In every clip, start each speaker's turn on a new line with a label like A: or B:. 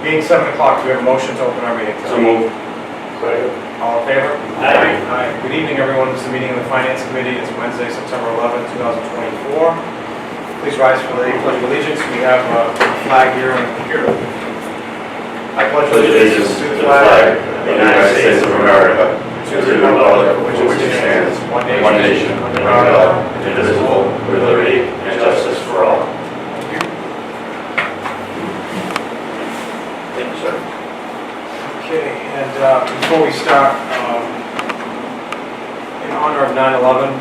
A: Being 7 o'clock, do we have a motion to open our meeting?
B: So moved.
A: All in favor?
B: Aye.
A: Aye. Good evening, everyone. This is the meeting of the Finance Committee. It's Wednesday, September 11th, 2024. Please rise for the Pledge of Allegiance. We have a flag here on the computer. I pledge
B: Allegiance to the flag of the United States of America, to the republic for which it stands, one nation, under God, indivisible, with liberty and justice for all. Thank you, sir.
A: Okay, and before we start, in honor of 9/11,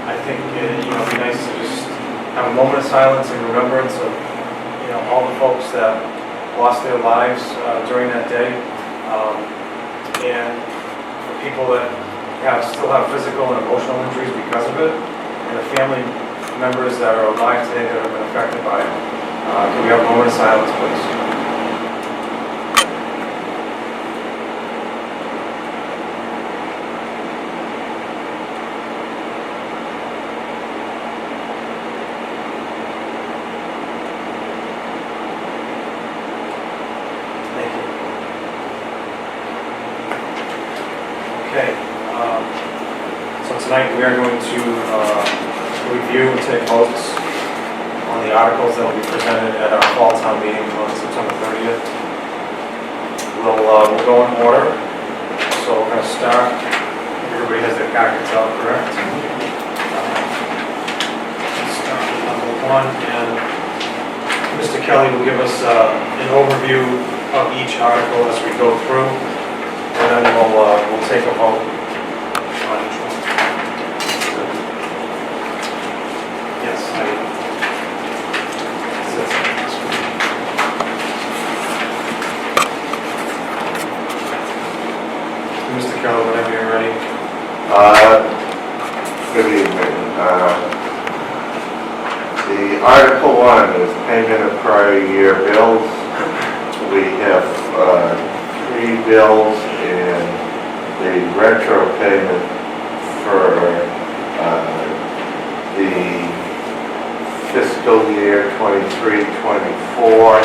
A: I think it'd be nice to just have a moment of silence and remembrance of all the folks that lost their lives during that day, and for people that still have physical and emotional injuries because of it, and the family members that are alive today that have been affected by it. Can we have a moment of silence, please? Okay, so tonight we are going to review and take votes on the articles that will be presented at our fall town meeting on September 30th. We'll go in order, so we're going to start. Everybody has their packets out, correct? Let's start with number one, and Mr. Kelly will give us an overview of each article as we go through. And then we'll take a vote on each one. Yes, Mr. Kelly, whenever you're ready.
C: Good evening. The Article 1 is payment of prior year bills. We have 3 bills and the retro payment for the fiscal year 23-24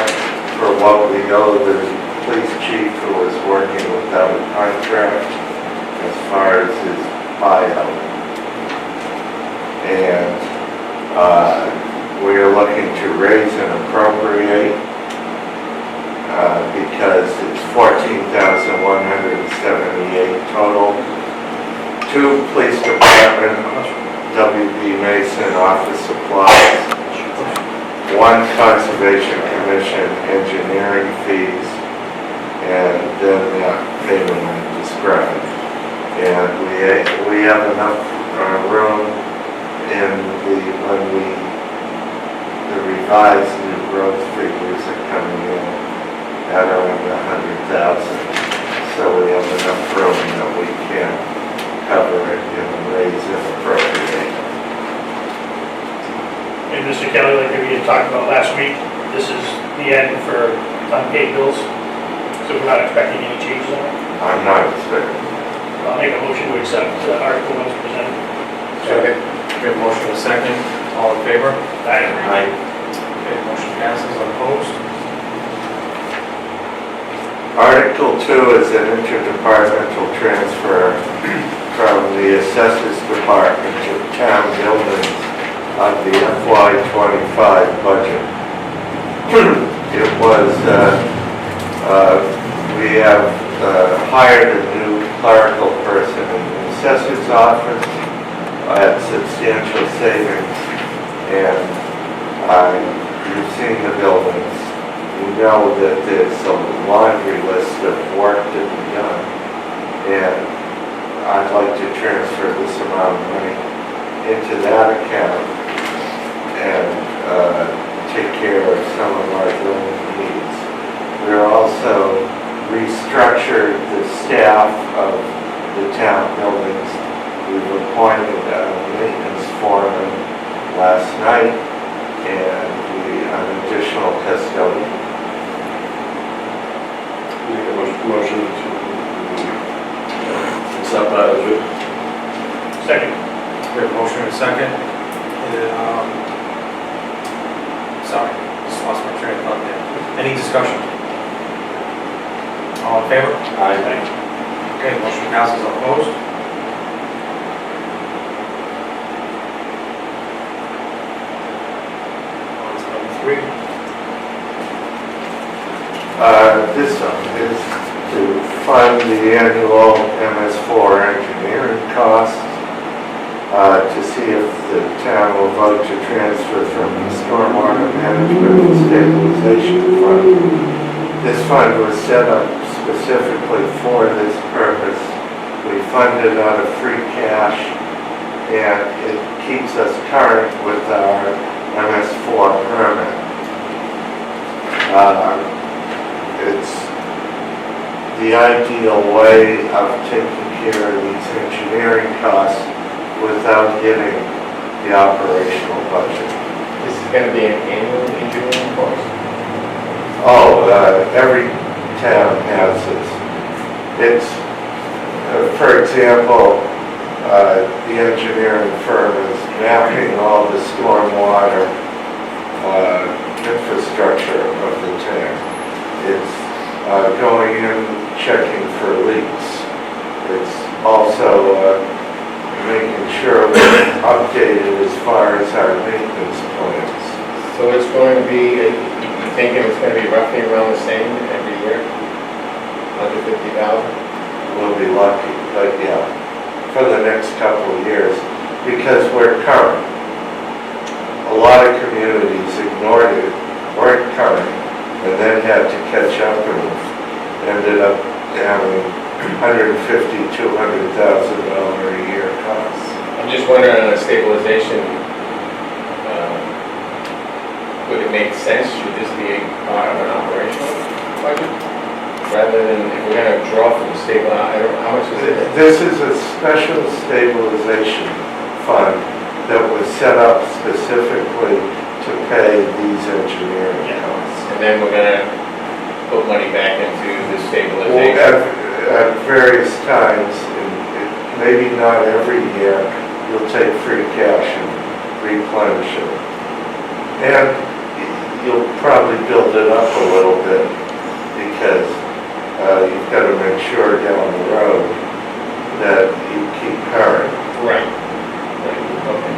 C: for what we owe the police chief who is working without a contract as far as his buyout. And we are looking to raise and appropriate because it's $14,178 total. 2 police department, WB Mason office supplies, 1 conservation commission engineering fees, and then that payment I described. And we have enough room in the revised new growth figures are coming in at around 100,000. So we have enough room that we can cover it and raise and appropriate.
D: And Mr. Kelly, like we had talked about last week, this is the end for unpaid bills, so we're not expecting any changes on it.
C: I'm not expecting.
D: I'll make a motion to accept Article 1 as presented.
A: Second. We have a motion and a second. All in favor?
D: Aye.
A: Okay, motion passes unopposed.
C: Article 2 is an interdepartmental transfer from the Assessors Department to town buildings of the FY25 budget. It was, we have hired a new clerical person in the Assessor's office at substantial savings, and you've seen the buildings. You know that there's a laundry list of work to be done, and I'd like to transfer this amount of money into that account and take care of some of our building needs. We're also restructured the staff of the town buildings. We've appointed a maintenance foreman last night and an additional custodian.
B: Make a motion to accept that as written.
D: Second.
A: We have a motion and a second. Sorry, just lost my train of thought there. Any discussion? All in favor?
B: Aye.
A: Okay, motion passes. Opposed? On to number 3.
C: This is to fund the annual MS4 engineering costs, to see if the town will vote to transfer from the stormwater management and stabilization fund. This fund was set up specifically for this purpose. We fund it out of free cash, and it keeps us current with our MS4 permit. It's the ideal way of taking care of these engineering costs without hitting the operational budget.
E: This is going to be an annual engineering course.
C: Every town has this. It's, for example, the engineering firm is mapping all the stormwater infrastructure of the town. It's going in, checking for leaks. It's also making sure we're updated as far as our maintenance plans.
E: So it's going to be, you thinking it's going to be roughly around the same every year? 150,000?
C: We'll be lucky, but yeah, for the next couple of years, because we're current. A lot of communities ignored it, weren't current, and then had to catch up and ended up having $150,000, $200,000 a year costs.
E: I'm just wondering on a stabilization, would it make sense, should this be part of an operational budget? Rather than, if we're going to draw from stable, I don't know, how much is it?
C: This is a special stabilization fund that was set up specifically to pay these engineering costs.
E: And then we're going to put money back into the
C: Well,
E: stabilization?
C: at various times, maybe not every year, you'll take free cash and replenish it. And you'll probably build it up a little bit because you've got to make sure down the road that you keep current.
E: Right. Okay.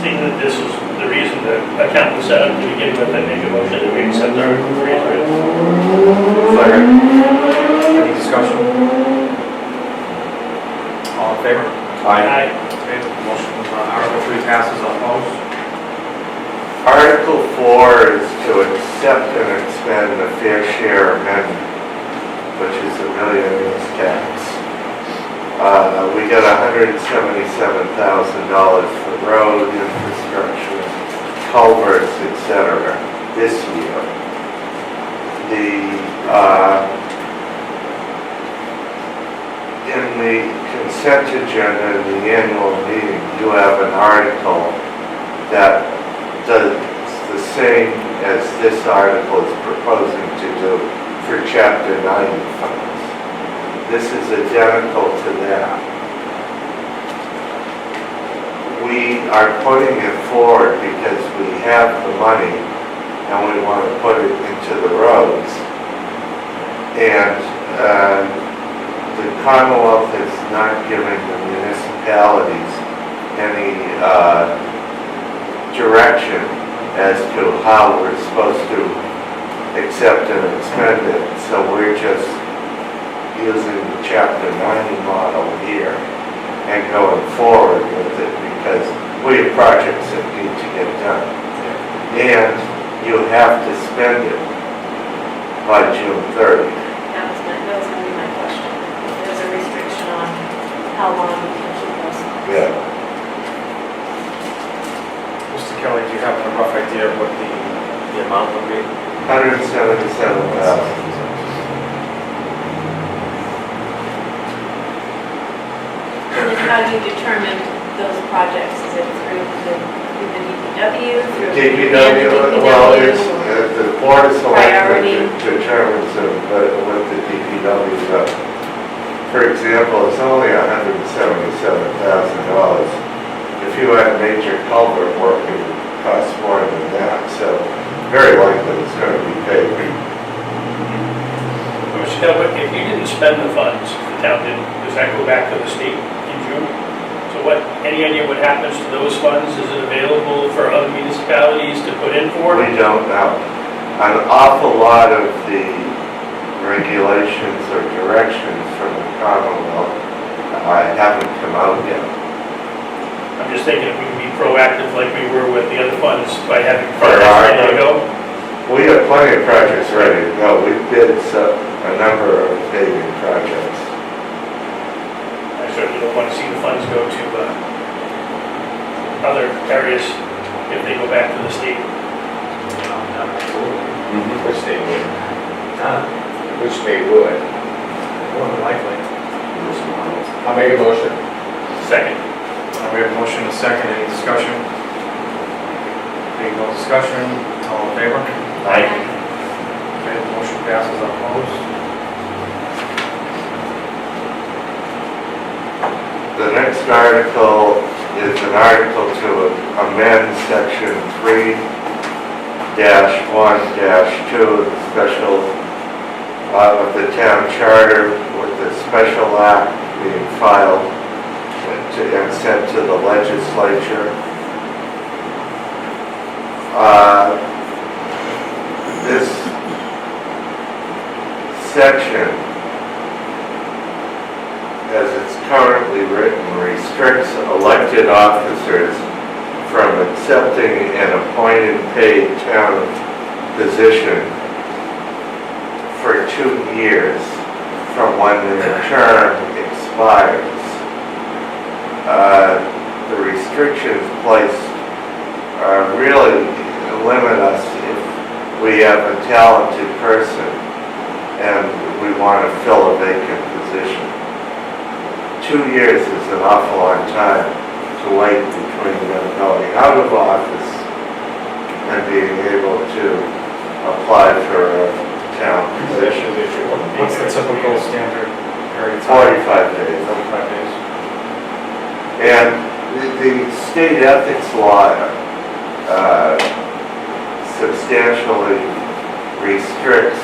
D: Seeing that this is the reason the account was set up to begin with, I make a motion that we accept Article 3 as written.
A: Second. Any discussion? All in favor?
D: Aye.
A: Okay, motion, Article 3 passes. Opposed?
C: Article 4 is to accept and expend the fair share amendment, which is the millionaire's tax. We got $177,000 for road infrastructure, culverts, etc. this year. In the consent agenda in the annual meeting, you have an article that does the same as this article is proposing to do for Chapter 90 funds. This is identical to that. We are putting it forward because we have the money and we want to put it into the roads. And the Commonwealth is not giving the municipalities any direction as to how we're supposed to accept and expend it. So we're just using the Chapter 90 model here and going forward with it because we have projects that need to get done. And you have to spend it by June 30.
F: That was going to be my question. There's a restriction on how long you can keep those funds.
C: Yeah.
A: Mr. Kelly, do you have a rough idea of what the amount would be?
C: 177,000.
F: And then how do you determine those projects? Is it through the DPW, through the
C: DPW, well, it's, the Board of
F: Priority.
C: Selectmen determines what the DPW does. For example, it's only $177,000. If you had major culvert work, it would cost more than that. So
D: happens to those funds? Is it available for other municipalities to put in for?
C: We don't know. An awful lot of the regulations or directions from the Commonwealth haven't come out yet.
D: I'm just thinking if we can be proactive like we were with the other funds by having
C: For
D: projects
C: our-
D: ready to go.
C: We have plenty of projects ready to go. We've bid a number of paving projects.
D: I certainly don't want to see the funds go to other areas if they go back to the state.
E: Which they would,
A: Huh?
E: which they would.
A: More than likely.
E: I'll make a motion.
D: Second.
A: We have a motion and a second, any discussion? Being no discussion, all in favor? Okay, the motion passes opposed.
C: The next article is an article to amend section 3-1-2 of the special of the town charter with the special act being filed and sent to the legislature. This section, as it's currently written, restricts elected officers from accepting an appointed paid town position for 2 years from when their term expires. The restrictions placed really limit us if we have a talented person and we want to fill a vacant position. 2 years is an awful long time to wait between them going out of office and being able to apply for a town position.
A: What's the typical standard period of time?
C: 45 days.
A: 45 days.
C: And the state ethics law substantially restricts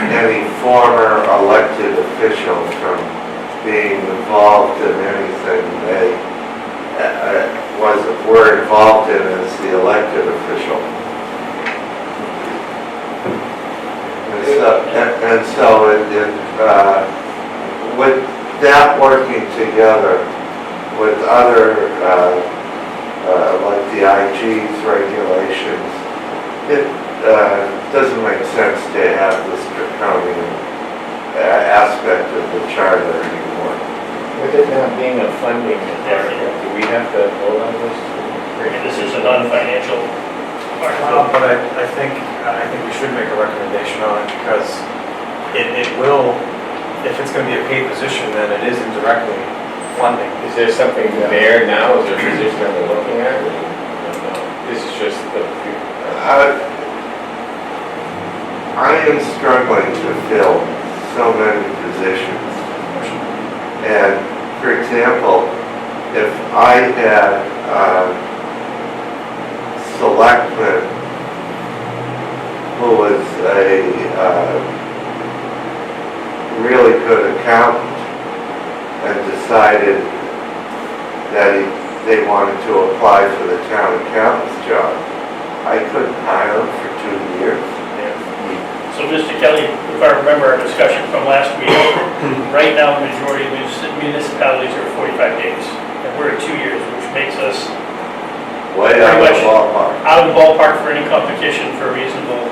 C: any former elected official from being involved in anything they were involved in as the elected official. And so with that working together with other, like the IG's regulations, it doesn't make sense to have this draconian aspect of the charter anymore.
E: With it not being a funding article, do we have to vote on this?
D: This is a non-financial article.
A: But I think we should make a recommendation on it because it will, if it's going to be a paid position, then it is indirectly funding.
E: Is there something there now, is there a position that we're looking at? No. This is just the,
C: I am struggling to fill so many positions. And for example, if I had selectman who was a really good accountant and decided that they wanted to apply for the town accountant's job, I couldn't hire him for 2 years.
D: So Mr. Kelly, if I remember our discussion from last week, right now the majority of municipalities are 45 days. And we're at 2 years, which makes us
C: Way out of
D: Pretty
C: the
D: much.
C: ballpark.
D: out of the ballpark for any competition for reasonable.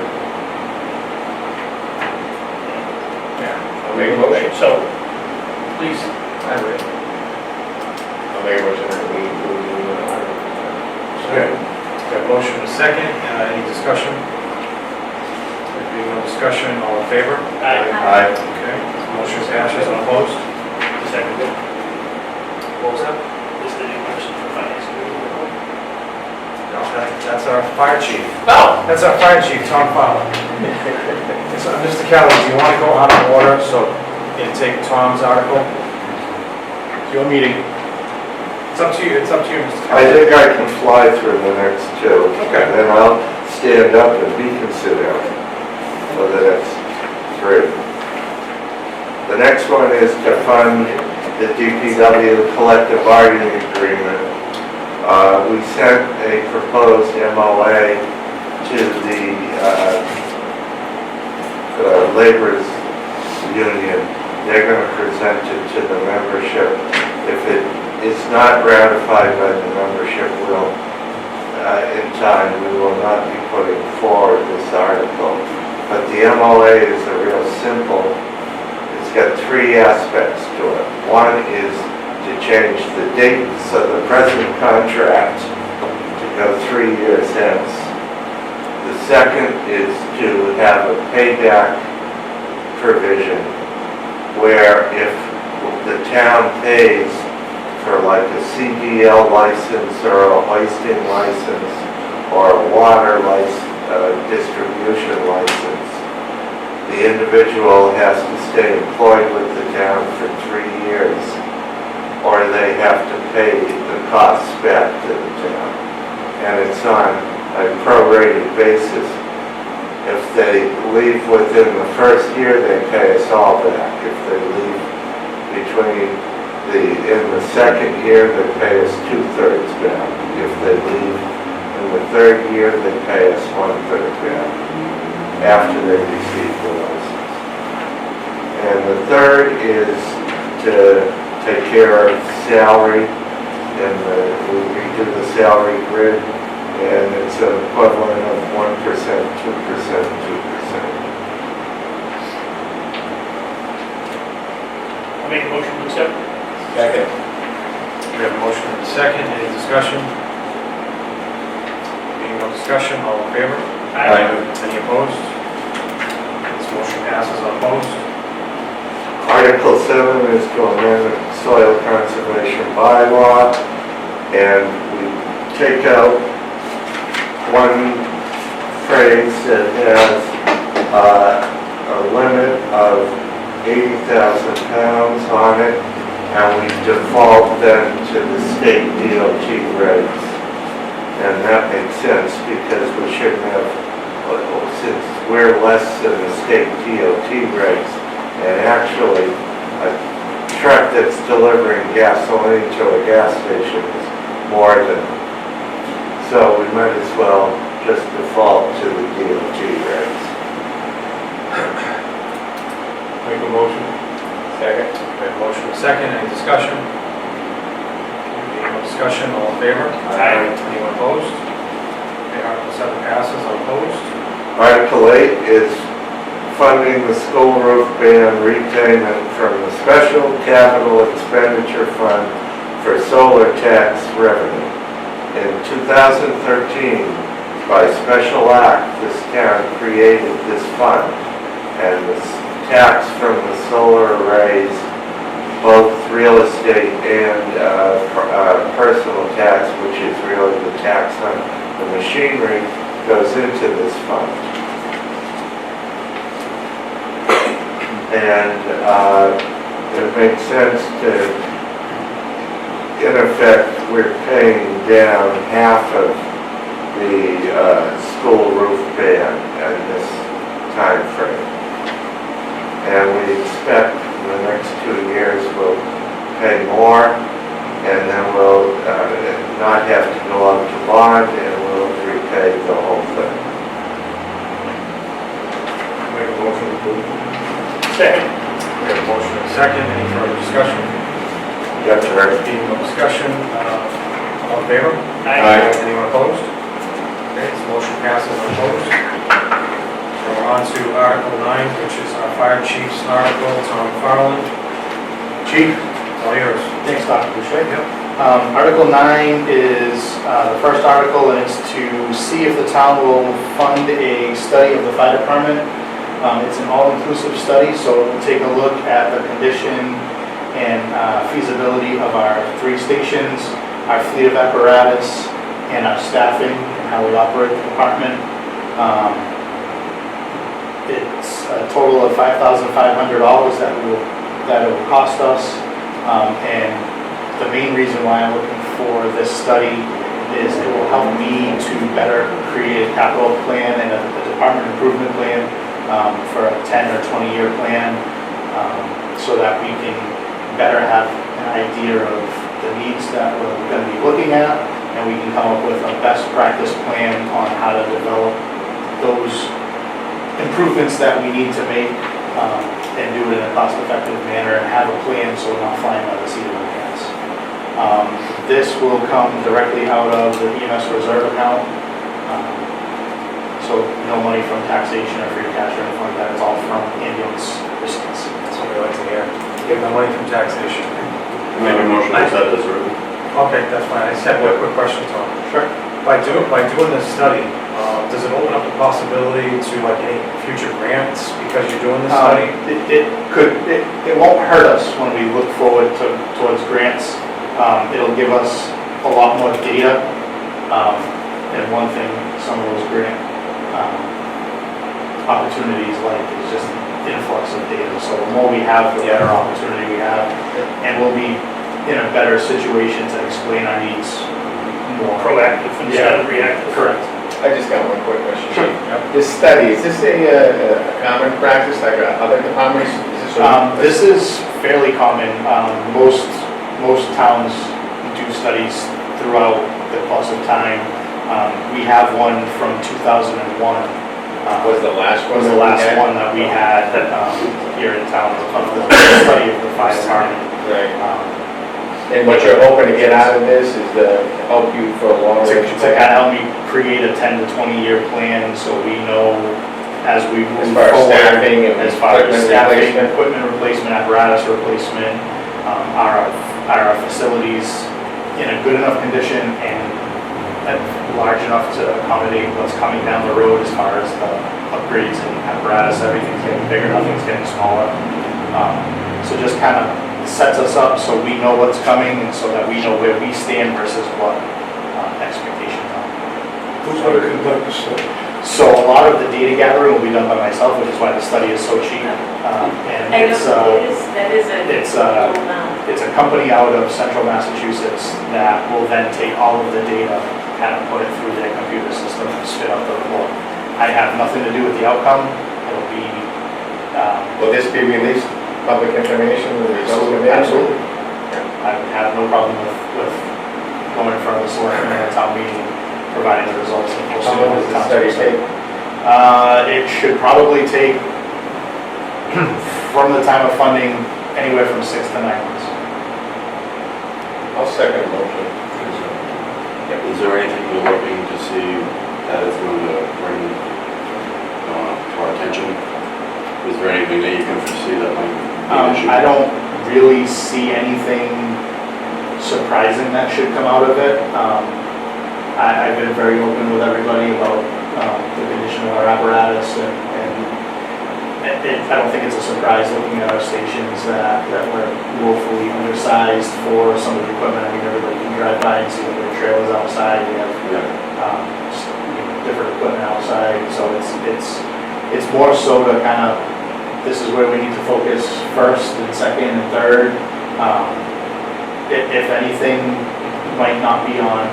E: I'll make a motion.
D: So, please,
A: I agree.
E: I'll make a motion that we do an article.
A: Okay. Got a motion and a second. Any discussion? There being no discussion, all in favor?
D: I,
A: Okay. Motion passes opposed.
D: second,
A: What was that?
D: is the new person for finance.
A: No, that's our fire chief.
D: Oh!
A: That's our fire chief, Tom Fowler. So, Mr. Kelly, do you want to go out of order and take Tom's article? It's your meeting. It's up to you, Mr.
C: I
A: Kelly.
C: think I can fly through the next two.
A: Okay.
C: And then I'll stand up and be considered for the next 3. The next one is to fund the DPW collective bargaining agreement We sent a proposed MOA to the labor's union. They're going to present it to the membership. If it is not ratified by the membership, in time, we will not be putting forward this article. But the MOA is a real simple, it's got three aspects to it. One is to change the dates of the present contract to go 3 years hence. The second is to have a payback provision where if the town pays for like a CDL license or a hoisting license or a water distribution license, the individual has to stay employed with the town for 3 years, or they have to pay the costs back to the town. And it's on a prorated basis. If they leave within the first year, they pay us all back. If they leave in the second year, they pay us 2/3 back. If they leave in the third year, they pay us 1/3 back after they receive the license. And the third is to take care of salary, and we redo the salary grid, and it's an equivalent of 1%, 2%, 2%.
D: I'll make a motion to accept.
E: Second.
A: We have a motion and a second. Any discussion? Being no discussion, all in favor? Any opposed? This motion passes unopposed.
C: Article 7 is to amend the soil conservation bylaw, and we take out one phrase that has a limit of 80,000 pounds on it, and we default then to the state DOT regs. And that makes sense because we shouldn't have, since we're less than the state DOT regs, and actually a truck that's delivering gasoline to a gas station is more than, so we might as well just default to the DOT regs.
A: Make a motion.
E: Second.
A: We have a motion and a second. Any discussion? Being no discussion, all in favor?
D: Aye.
A: Anyone opposed? Okay, Article 7 passes unopposed.
C: Article 8 is funding the school roof ban repayment from the Special Capital Expenditure Fund for solar tax revenue. In 2013, by special act, this town created this fund, and this tax from the solar arrays, both real estate and personal tax, which is really the tax on the machinery, goes into this fund. And it makes sense to, in effect, we're paying down half of the school roof ban in this time frame. And we expect in the next 2 years we'll pay more, and then we'll not have to go up to bond, and we'll repay the whole thing.
A: Make a motion to approve.
D: Second.
A: We have a motion and a second. Any further discussion?
C: You have to read.
A: Being no discussion, all in favor?
E: Aye.
A: Anyone opposed? Okay, this motion passes unopposed. So we're on to Article 9, which is our fire chief's article, Tom McFarland. Chief, it's all yours.
G: Thanks, Dr. Boucher.
A: Yep.
G: Article 9 is the first article, and it's to see if the town will fund a study of the fire department. It's an all-inclusive study, so it will take a look at the condition and feasibility of our 3 stations, our fleet of apparatus, and our staffing, and how we operate the department. It's a total of $5,500 that it will cost us, and the main reason why I'm looking for this study is it will help me to better create a capital plan and a department improvement plan for a 10 or 20-year plan, so that we can better have an idea of the needs that we're going to be looking at, and we can come up with a best practice plan on how to develop those improvements that we need to make, and do it in a cost-effective manner and have a plan so we're not flying by the seat of our pants. This will come directly out of the EMS reserve account. So no money from taxation or free cash or anything like that, it's all from ambulance receipts.
A: That's what we like to hear. Give the money from taxation.
B: Make a motion to accept as written.
A: Okay, that's fine. I just have one quick question, Tom.
G: Sure.
A: By doing this study, does it open up the possibility to like any future grants because you're doing this study?
G: It won't hurt us when we look forward towards grants. It'll give us a lot more data. And one thing, some of those grant opportunities like is just influx of data. So the more we have, the better opportunity we have. And we'll be in a better situation to explain our needs more.
D: Proactive instead of reactive.
G: Correct.
E: I just got one quick question.
G: Sure.
E: This study, is this a common practice like other departments?
G: This is fairly common. Most towns do studies throughout the course of time. We have one from 2001.
E: Was the last one?
G: Was the last one that we had here in town, of the study of the fire department.
E: Right. And what you're hoping to get out of this is to help you for a long
G: To
E: range
G: kind of help me create a 10 to 20 year plan so we know as we
E: As
G: move
E: far as
G: forward,
E: staffing and
G: as far as
E: equipment
G: staffing,
E: replacement.
G: equipment replacement, apparatus replacement, are our facilities in a good enough condition and large enough to accommodate what's coming down the road as far as the upgrades and apparatus, everything's getting bigger, nothing's getting smaller. So just kind of sets us up so we know what's coming and so that we know where we stand versus what expectations are.
H: Who's going to conduct the study?
G: So a lot of the data gathering will be done by myself, which is why the study is so cheap. And
F: I know,
G: that
F: that is a
G: it's,
F: little amount.
G: it's a company out of central Massachusetts that will then take all of the data, kind of put it through their computer system and spit out the report. I have nothing to do with the outcome. It'll be,
E: Will this be released, public information, the results of it?
G: absolutely. I would have no problem with going in front of the selectmen at a town meeting, providing the results. And
E: How long does the study take?
G: It should probably take, from the time of funding, anywhere from 6 to 9 months.
E: I'll second the motion.
B: Is there anything you're looking to see that is going to bring to our attention? Is there anything that you can foresee that might be an issue?
G: I don't really see anything surprising that should come out of it. I've been very open with everybody about the condition of our apparatus and I don't think it's a surprise looking at our stations that we're woefully undersized for some of the equipment. I mean, everybody can drive by and see that there are trailers outside. We have different equipment outside, so it's more so to kind of, this is where we need to focus first and second and third. If anything might not be on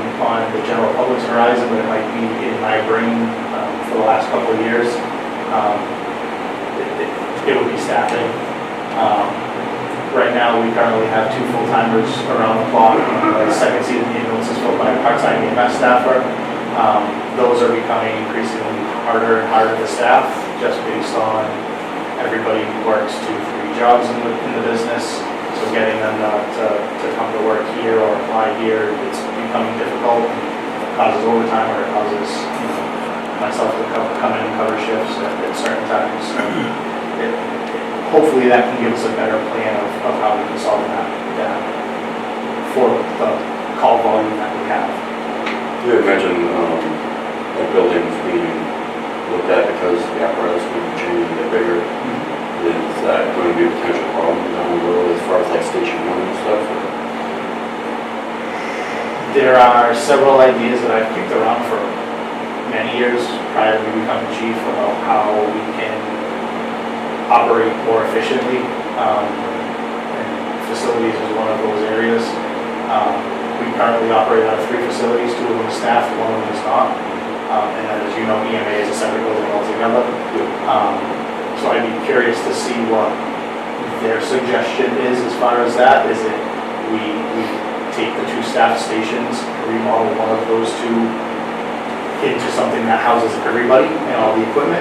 G: the general public's horizon, but it might be in my brain for the last couple of years. It would be staffing. Right now, we currently have 2 full-timers around the clock. The second seat of the ambulance is filled by a part-time EMS staffer. Those are becoming increasingly harder and harder to staff, just based on everybody who works 2, 3 jobs in the business. So getting them to come to work here or apply here, it's becoming difficult. It causes overtime, or it causes myself to come in and cover shifts at certain times. So hopefully that can give us a better plan of how we can solve that for the call volume that we have.
B: You had mentioned like buildings being looked at because the apparatus will be changing a bit bigger. Is that going to be a potential problem down the road as far as like station 1 and stuff? Or?
G: There are several ideas that I've kicked around for many years prior to me becoming chief about how we can operate more efficiently. And facilities is one of those areas. We currently operate out of 3 facilities, 2 of them are staffed, 1 of them is not. And then, as you know, EMA is a separate building altogether. So I'd be curious to see what their suggestion is as far as that. Is it we take the 2 staff stations, remodel one of those 2 into something that houses everybody and all the equipment.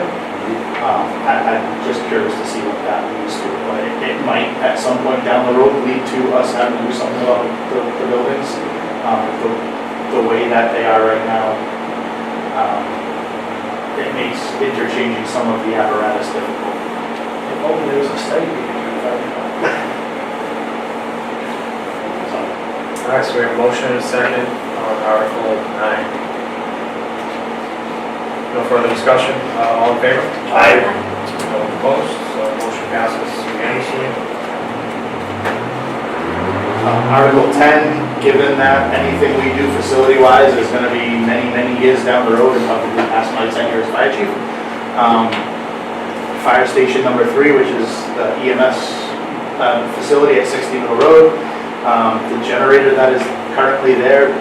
G: I'm just curious to see what that leads to, but it might at some point down the road lead to us having to do something about the buildings. The way that they are right now, it makes interchanging some of the apparatus difficult.
D: If only there was a study we could do about it.
A: All right, so we have a motion and a second on Article 9. No further discussion, all in favor?
D: Aye.
A: No opposed, so motion passes unanimously.
G: Article 10, given that anything we do facility-wise is going to be many, many years down the road and probably past my tenure as fire chief. Fire station number 3, which is the EMS facility at 60 Middle Road. The generator that is currently there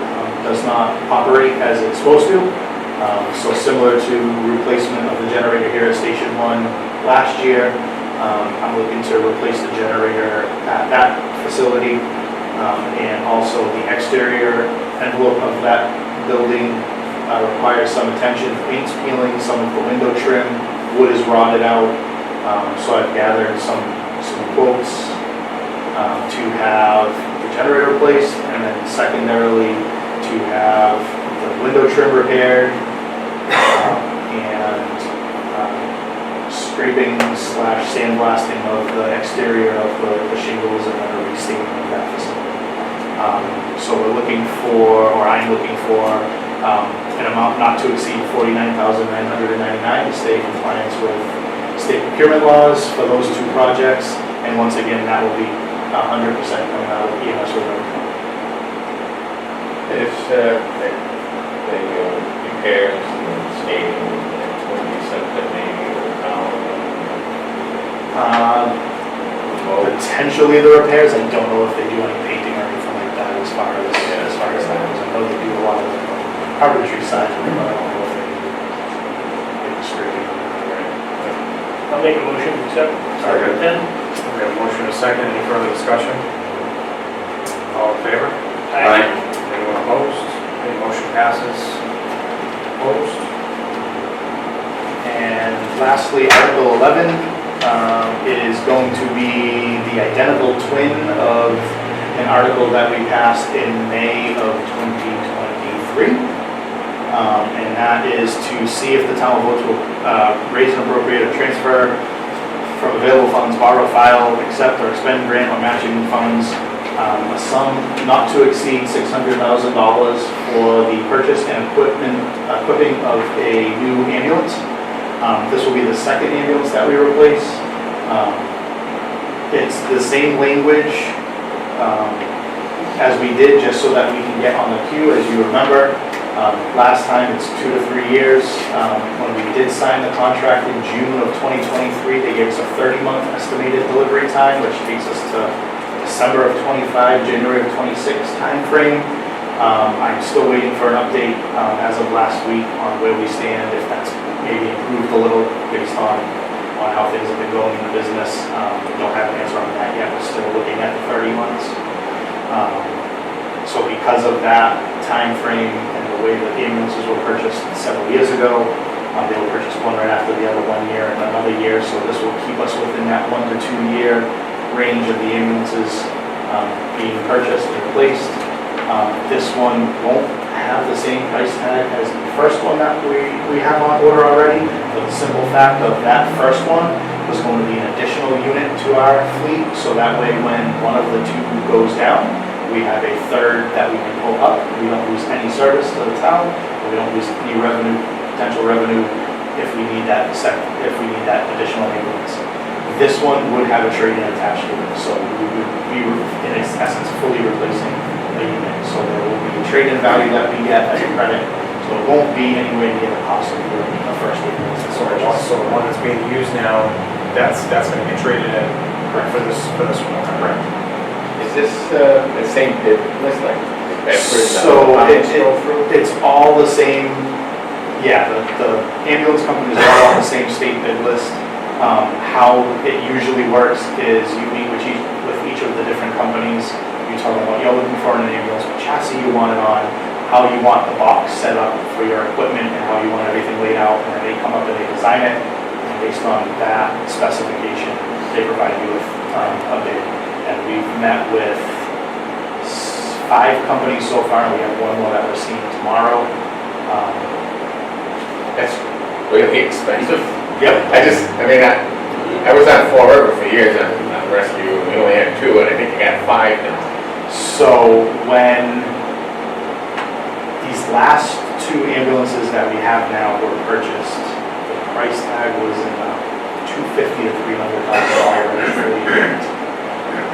G: does not operate as it's supposed to. So similar to replacement of the generator here at Station 1 last year, I'm looking to replace the generator at that facility. And also the exterior envelope of that building requires some attention. Paint's peeling, some of the window trim, wood is rotted out. So I've gathered some quotes to have the generator replaced, and then secondarily to have the window trim repaired and scraping / sandblasting of the exterior of the shingles and then a restaining of that facility. So we're looking for, or I'm looking for, an amount not to exceed $49,999 to stay in compliance with state procurement laws for those 2 projects. And once again, that will be 100% coming out of EMS revenue.
E: If the repairs and stadium, it's going to be something maybe with
G: Potentially the repairs, I don't know if they do any painting or anything like that as far as that goes. I know they do a lot of carpentry side, but I don't know if they do scraping.
D: I'll make a motion to accept Article 10.
A: We have a motion and a second, any further discussion? All in favor?
B: Aye.
A: Anyone opposed? Any motion passes? Opposed?
G: And lastly, Article 11 is going to be the identical twin of an article that we passed in May of 2023. And that is to see if the town will vote to raise and appropriate or transfer from available funds, borrow, file, accept, or expend grant or matching funds, a sum not to exceed $600,000 for the purchase and equipping of a new ambulance. This will be the 2nd ambulance that we replace. It's the same language as we did, just so that we can get on the queue. As you remember, last time it's 2 to 3 years. When we did sign the contract in June of 2023, they gave us a 30-month estimated delivery time, which takes us to December of 25, January of 26 timeframe. I'm still waiting for an update as of last week on where we stand, if that's maybe improved a little based on how things have been going in the business. Don't have an answer on that yet. We're still looking at the 30 months. So because of that time frame and the way that the ambulances were purchased several years ago, they were purchased one right after the other, 1 year and another year. So this will keep us within that 1 to 2 year range of the ambulances being purchased and replaced. This one won't have the same price tag as the first one that we have on order already, but the simple fact of that first one was going to be an additional unit to our fleet, so that way when one of the 2 goes down, we have a 3rd that we can pull up. We don't lose any service to the town, we don't lose any potential revenue if we need that additional ambulance. This one would have a trade-in attached to it, so we would be in essence fully replacing a unit. So there will be a trade-in value that we get as a credit, so it won't be anywhere near the cost of the first ambulance.
A: So the one that's being used now, that's going to get traded in for this one.
G: Correct.
E: Is this the same bid list, like Bedford?
G: So it's all the same. Yeah, the ambulance companies are all on the same state bid list. How it usually works is you meet with each of the different companies, you talking about, you're looking for an ambulance, what chassis you want it on, how you want the box set up for your equipment, and how you want everything laid out, and then they come up and they design it, and based on that specification, they provide you with a bid. And we've met with 5 companies so far, and we have one more that we're seeing tomorrow.
E: That's really expensive.
G: Yep.
E: I was on Fall River for years on rescue, we only had 2, and I think you got 5 now.
G: So when these last 2 ambulances that we have now were purchased, the price tag was in the $250,000 to $300,000 range for the unit.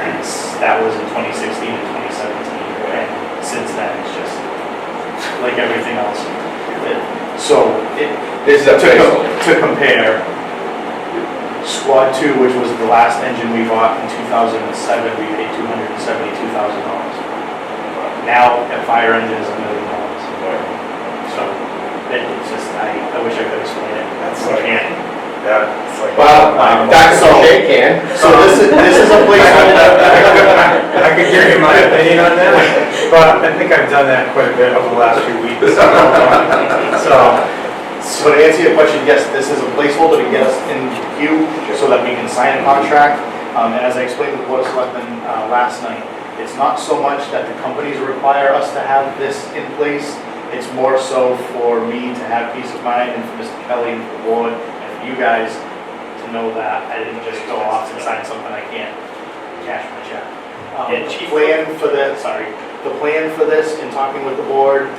G: And that was in 2016 and 2017, and since then, it's just like everything else.
E: This is a
G: To compare, Squad 2, which was the last engine we bought in 2007, we paid $272,000. Now, a fire engine is $1 million. So, it's just, I wish I could explain it.
A: That's
G: I
A: like-
G: can't.
A: Yeah, it's like.
E: Well, Dr.
G: So-
E: Shea can.
G: So this is a place.
A: I could give you my opinion on that, but I think I've done that quite a bit over the last few weeks.
G: So to answer your question, yes, this is a placeholder to get us in queue so that we can sign a contract. And as I explained to the Board of Selectmen last night, it's not so much that the companies require us to have this in place. It's more so for me to have peace of mind and for Mr. Kelly and the board and for you guys to know that I didn't just go off and sign something I can't cash my check.
D: And
G: The
D: Chief-
G: plan for this, the plan for this in talking with the board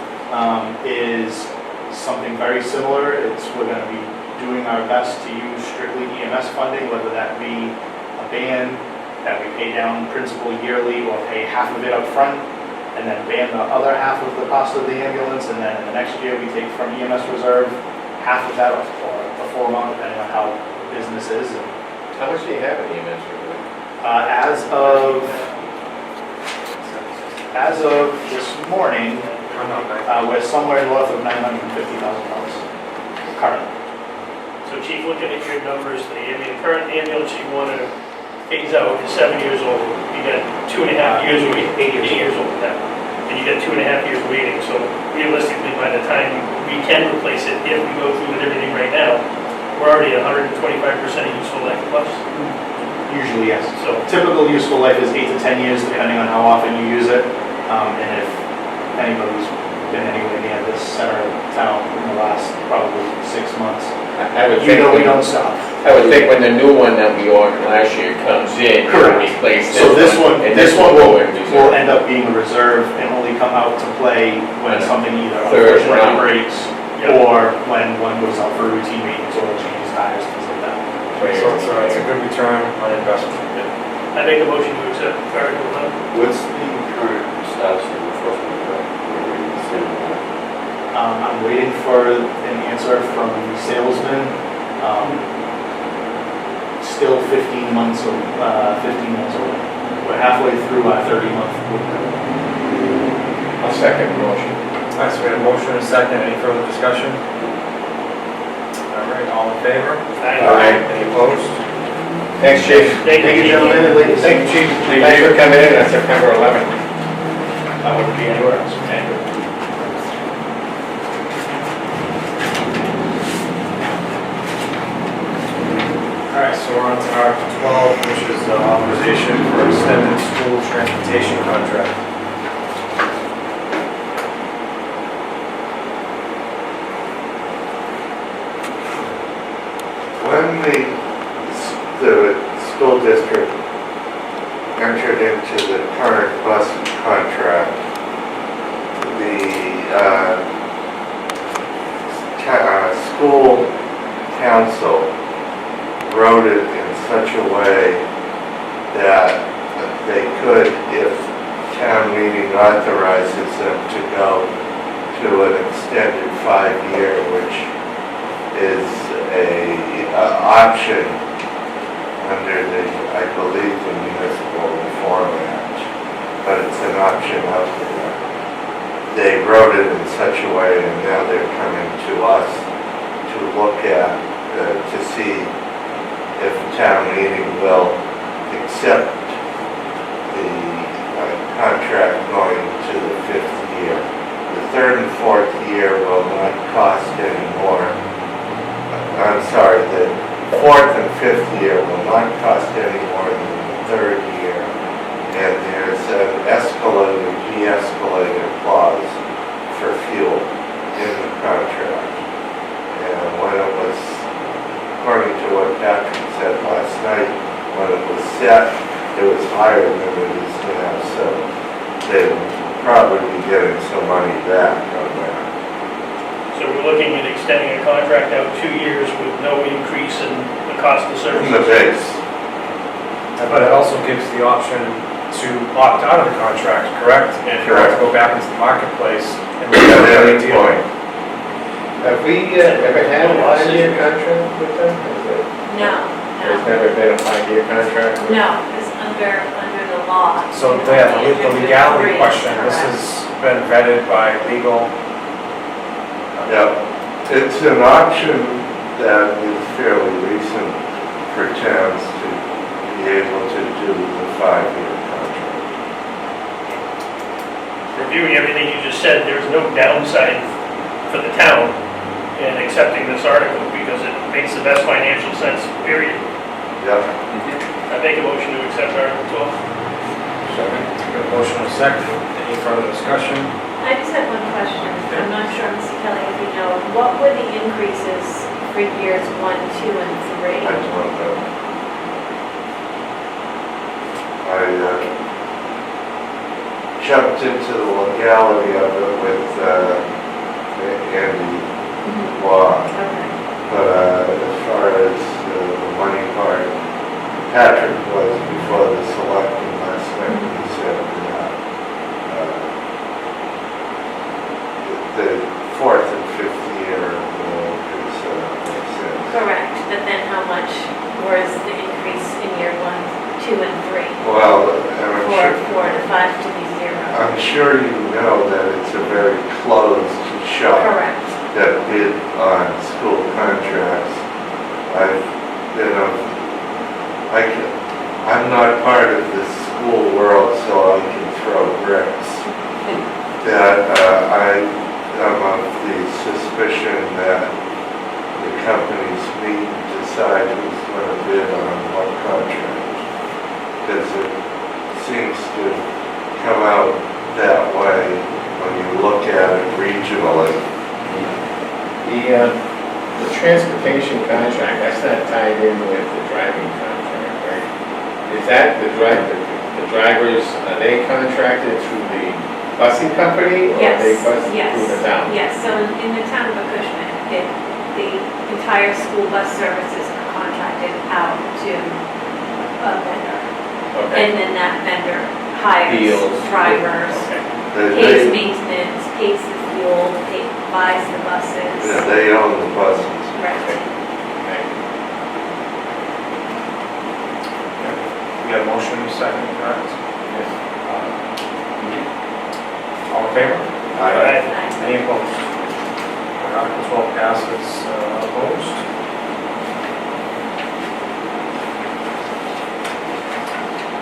G: is something very similar. We're going to be doing our best to use strictly EMS funding, whether that be a ban that we pay down principal yearly or pay half of it up front, and then ban the other half of the cost of the ambulance, and then in the next year we take from EMS reserve half of that or the full amount, depending on how business is. And,
E: How much do you have in EMS?
G: as of this morning, we're somewhere north of $950,000 currently.
D: So Chief, looking at your numbers, the current ambulance you want to phase out is 7 years old. You got 2.5 years, 8 years old now. And you got 2.5 years waiting. So realistically, by the time we can replace it, if we go through with everything right now, we're already at 125% of useful life plus.
G: Usually, yes.
D: So
G: Typical useful life is 8 to 10 years, depending on how often you use it. And if anybody's been anywhere near this center of town in the last probably 6 months,
E: I would
G: you
E: think,
G: know we don't stop.
E: I would think when the new one that we ordered last year comes in,
G: Correct.
E: we replace
G: So this one
E: and
G: will
E: in reserve.
G: end up being a reserve and only come out to play when something either
E: Third
G: unfortunately
E: round.
G: breaks
D: Yeah.
G: or when one goes out for routine maintenance or changes tires, things like that.
A: So it's a good return on investment.
D: I make a motion to accept Article 1.
B: What's the current status of enforcement of that? Where are you standing on that?
G: I'm waiting for an answer from the salesman. Still 15 months away. We're halfway through our 30-month window.
E: I'll second the motion.
A: All right, so we have a motion and a second. Any further discussion? All right, all in favor?
D: Aye.
A: Any opposed?
E: Thanks, Chief.
D: Thank you, Chief.
G: gentlemen and ladies.
E: Thank you, Chief. Thanks for coming in on September 11th.
G: I wouldn't be anywhere else. Thank you.
A: All right, so we're on to Article 12, which is authorization for extended school transportation contract.
C: When the school district entered into the current bus contract, the school council wrote it in such a way that they could, if town meeting authorizes them to go to an extended 5-year, which is a option under the, I believe, the Municipal Reform Act, but it's an option out there. They wrote it in such a way, and now they're coming to us to look at, to see if town meeting will accept the contract contract going to the 5th year. The 3rd and 4th year will not cost any more. I'm sorry, the 4th and 5th year will not cost any more than the 3rd year. And there's an escalator, de-escalator clause for fuel in the contract. And when it was, according to what Patrick said last night, when it was set, it was higher than it is now, so they will probably be getting some money back on that.
D: So we're looking at extending a contract out 2 years with no increase in the cost of
C: In the
D: services.
C: base.
A: But it also gives the option to opt out of the contract, correct? And if you want to go back into the marketplace and look at
C: At
A: another
C: any
A: deal.
C: point.
E: Have we ever had a 5-year contract with them?
F: No,
E: There's
F: no,
E: never been a 5-year contract?
F: no, it's under the law.
A: So yeah, the legality question, this has been vetted by legal.
C: Yep. It's an option that is fairly recent for towns to be able to do the 5-year contract.
D: Reviewing everything you just said, there's no downside for the town in accepting this article because it makes the best financial sense, period.
C: Yep.
D: I make a motion to accept Article 12.
E: Second.
A: Got a motion and a second. Any further discussion?
F: I just have one question. I'm not sure, Mr. Kelly, if you know, what were the increases for years 1, 2, and 3?
C: I don't know. I jumped into the legality of it with Andy Law,
F: Okay.
C: but as far as the money part, Patrick was before the selectmen last night, he said that the 4th and 5th year makes sense.
F: Correct, but then how much was the increase in year 1, 2, and 3?
C: Well, and I'm
F: For
C: sure,
F: 4 to 5 to be 0?
C: I'm sure you know that it's a very closed shop
F: Correct.
C: that bid on school contracts. I've been I'm not part of the school world, so I can throw bricks. That I am of the suspicion that the companies meet and decide who's going to bid on what contract. Because it seems to come out that way when you look at it regionally.
E: The transportation contract, that's not tied in with the driving contract, right? Is that the drivers, are they contracted through the busing company? Or are they
F: Yes,
E: bused
F: yes.
E: through the town?
F: Yes, so in the town of Acushnet, the entire school bus services are contracted out to a vendor.
E: Okay.
F: And then that vendor hires
E: Deals.
F: drivers,
E: Okay.
F: pays
C: They,
F: maintenance, pays the fuel, buys the buses.
C: yeah, they own the buses.
F: Right.
E: Okay.
A: We got a motion and a second, correct?
E: Yes.
A: All in favor?
D: Aye.
A: Any opposed? Article 12 passes opposed.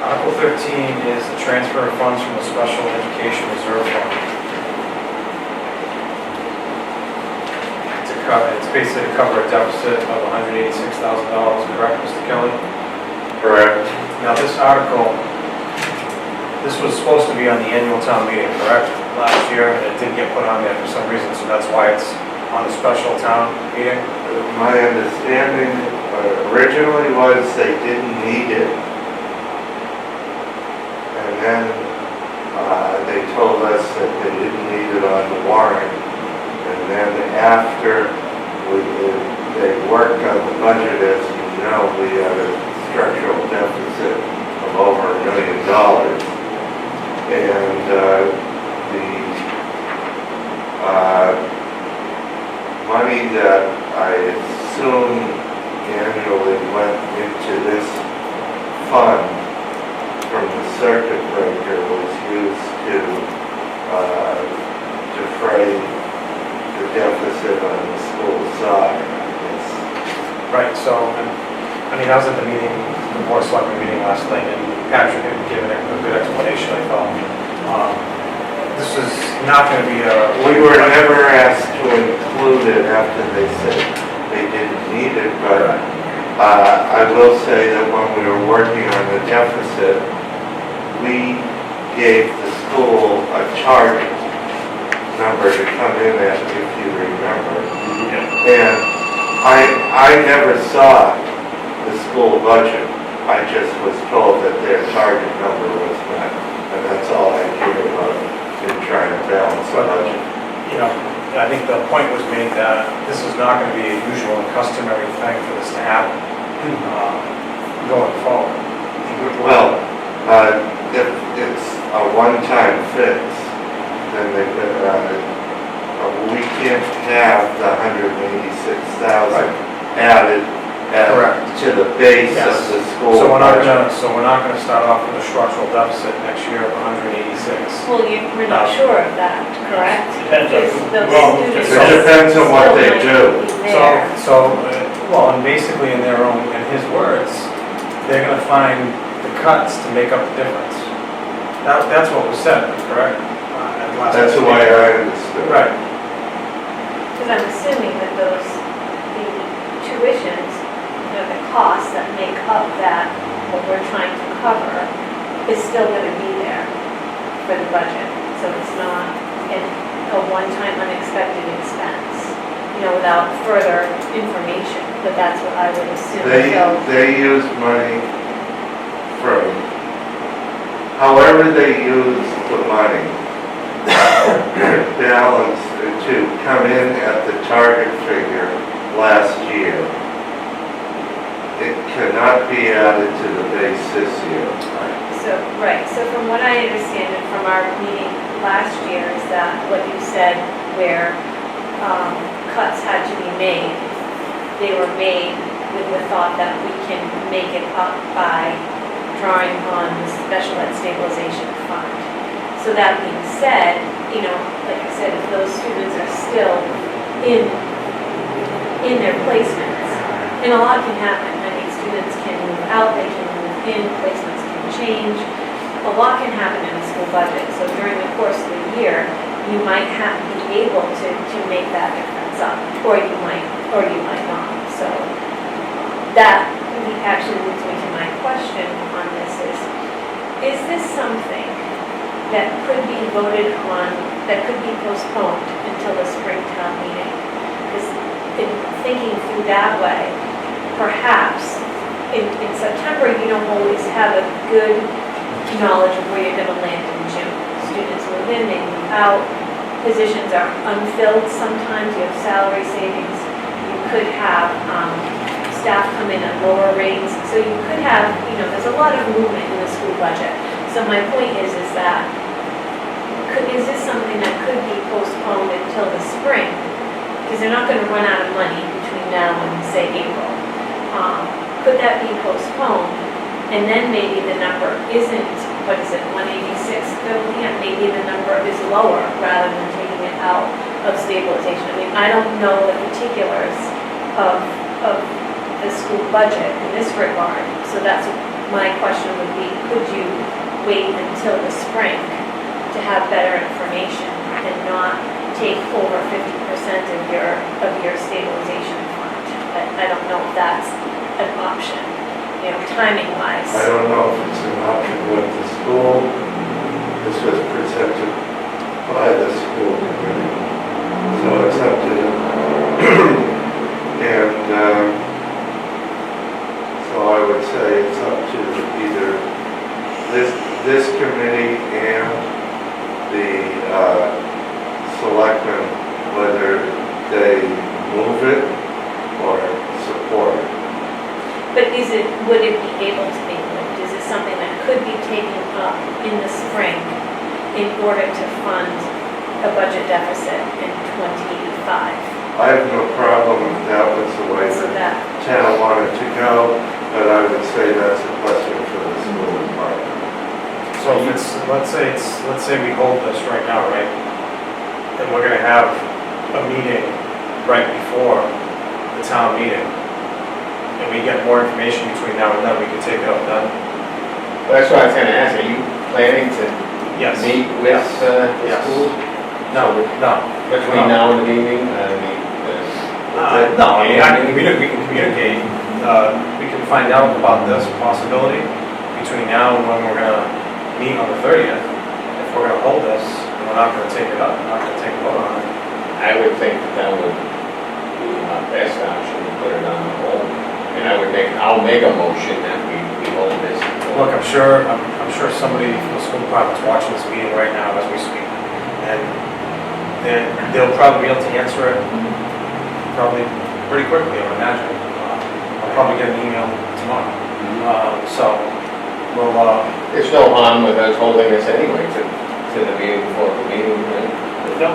A: Article 13 is the transfer of funds from the Special Education Reserve Fund. It's basically to cover a deficit of $186,000, correct, Mr. Kelly?
C: Correct.
A: Now, this article, this was supposed to be on the annual town meeting, correct? Last year, and it didn't get put on there for some reason, so that's why it's on the special town meeting.
C: My understanding originally was they didn't need it. And then they told us that they didn't need it on the warrant. And then after they worked on the budget, as you know, we had a structural deficit of over $1 million. And the money that I assume annually went into this fund from the circuit breaker was used to defray the deficit on the school side, I guess.
A: Right, so, I mean, I was at the meeting, the board of selectmen meeting last night, and Patrick had given a good explanation, I thought. This is not gonna be a.
C: We were never asked to include it after they said they didn't need it, but I will say that when we were working on the deficit, we gave the school a target number to come in at, if you remember. And I never saw the school budget. I just was told that their target number was met, and that's all I cared about in trying to balance the budget.
A: You know, I think the point was made that this is not gonna be a usual and customary thing for this to happen, going forward.
C: Well, if it's a one-time fix, then we can't have the 186,000 added
A: Correct.
C: to the base of
A: Yes.
C: the school
A: So we're not
C: budget.
A: gonna start off with a structural deficit next year of 186.
F: Well, we're not sure of that, correct?
D: Depends on
F: Because
D: who-
F: those
D: well,
F: students
C: It depends on what
F: still
C: they
F: might
C: do.
F: be there.
A: Well, and basically in his words, they're gonna find the cuts to make up the difference. That's what was said, correct? At the last
C: That's the way
A: meeting.
C: I understood.
A: Right.
F: Because I'm assuming that the tuitions, the costs that make up that, what we're trying to cover, is still going to be there for the budget. So it's not a one-time unexpected expense, without further information, but that's what I would assume. So,
C: They use money from, however they use the money, balance to come in at the target figure last year. It cannot be added to the base this year.
F: so from what I understand and from our meeting last year is that what you said where cuts had to be made, they were made with the thought that we can make it up by drawing on the special ed stabilization fund. So that being said, like I said, if those students are still in their placements, and a lot can happen. I mean, students can move out, they can move in, placements can change. A lot can happen in a school budget. So during the course of the year, you might be able to make that difference up, or you might not. So that actually leads me to my question on this is this something that could be voted on, that could be postponed until the spring town meeting? Because in thinking through that way, perhaps in September, you don't always have a good knowledge of where you're going to land in June. Students move in, they move out, positions are unfilled sometimes, you have salary savings, you could have staff come in at lower rates, so you could have, there's a lot of movement in the school budget. So my point is that, is this something that could be postponed until the spring? Because they're not going to run out of money between now and, say, April. Could that be postponed? And then maybe the number isn't, 186 they're looking at, maybe the number is lower rather than taking it out of stabilization. I mean, I don't know the particulars of the school budget in this regard, so that's my question would be, could you wait until the spring to have better information and not take over 50% of your stabilization fund? I don't know if that's an option, timing wise.
C: I don't know if it's an option with the school. This was presented by the school committee, so it's up to them. And so I would say it's up to either this committee and the selectmen whether they move it or support it.
F: But would it be able to be moved? Is it something that could be taken up in the spring in order to fund a budget deficit in 25?
C: I have no problem if that was the way
F: So
C: the
F: that,
C: town wanted to go, but I would say that's a question for the school department.
A: So if let's say we hold this right now, right? And we're gonna have a meeting right before the town meeting. And we get more information between now and then, we can take it up then.
E: That's what I was gonna ask, are you planning to
A: Yes.
E: meet with the
A: Yes.
E: schools?
A: No, no.
E: Between now and the meeting,
A: No, I mean, we can communicate, we can find out about this possibility between now and when we're gonna meet on the 30th. If we're gonna hold this, and we're not gonna take it up, not gonna take a vote on it.
E: I would think that would be our best option, to put it on the hold. And I'll make a motion that we hold this.
A: Look, I'm sure somebody from the school department's watching this meeting right now as we speak. And then they'll probably be able to answer it probably pretty quickly, I would imagine. I'll probably get an email tomorrow. So, we'll,
E: There's no harm with us holding this anyway to the meeting before the meeting, right?
D: No,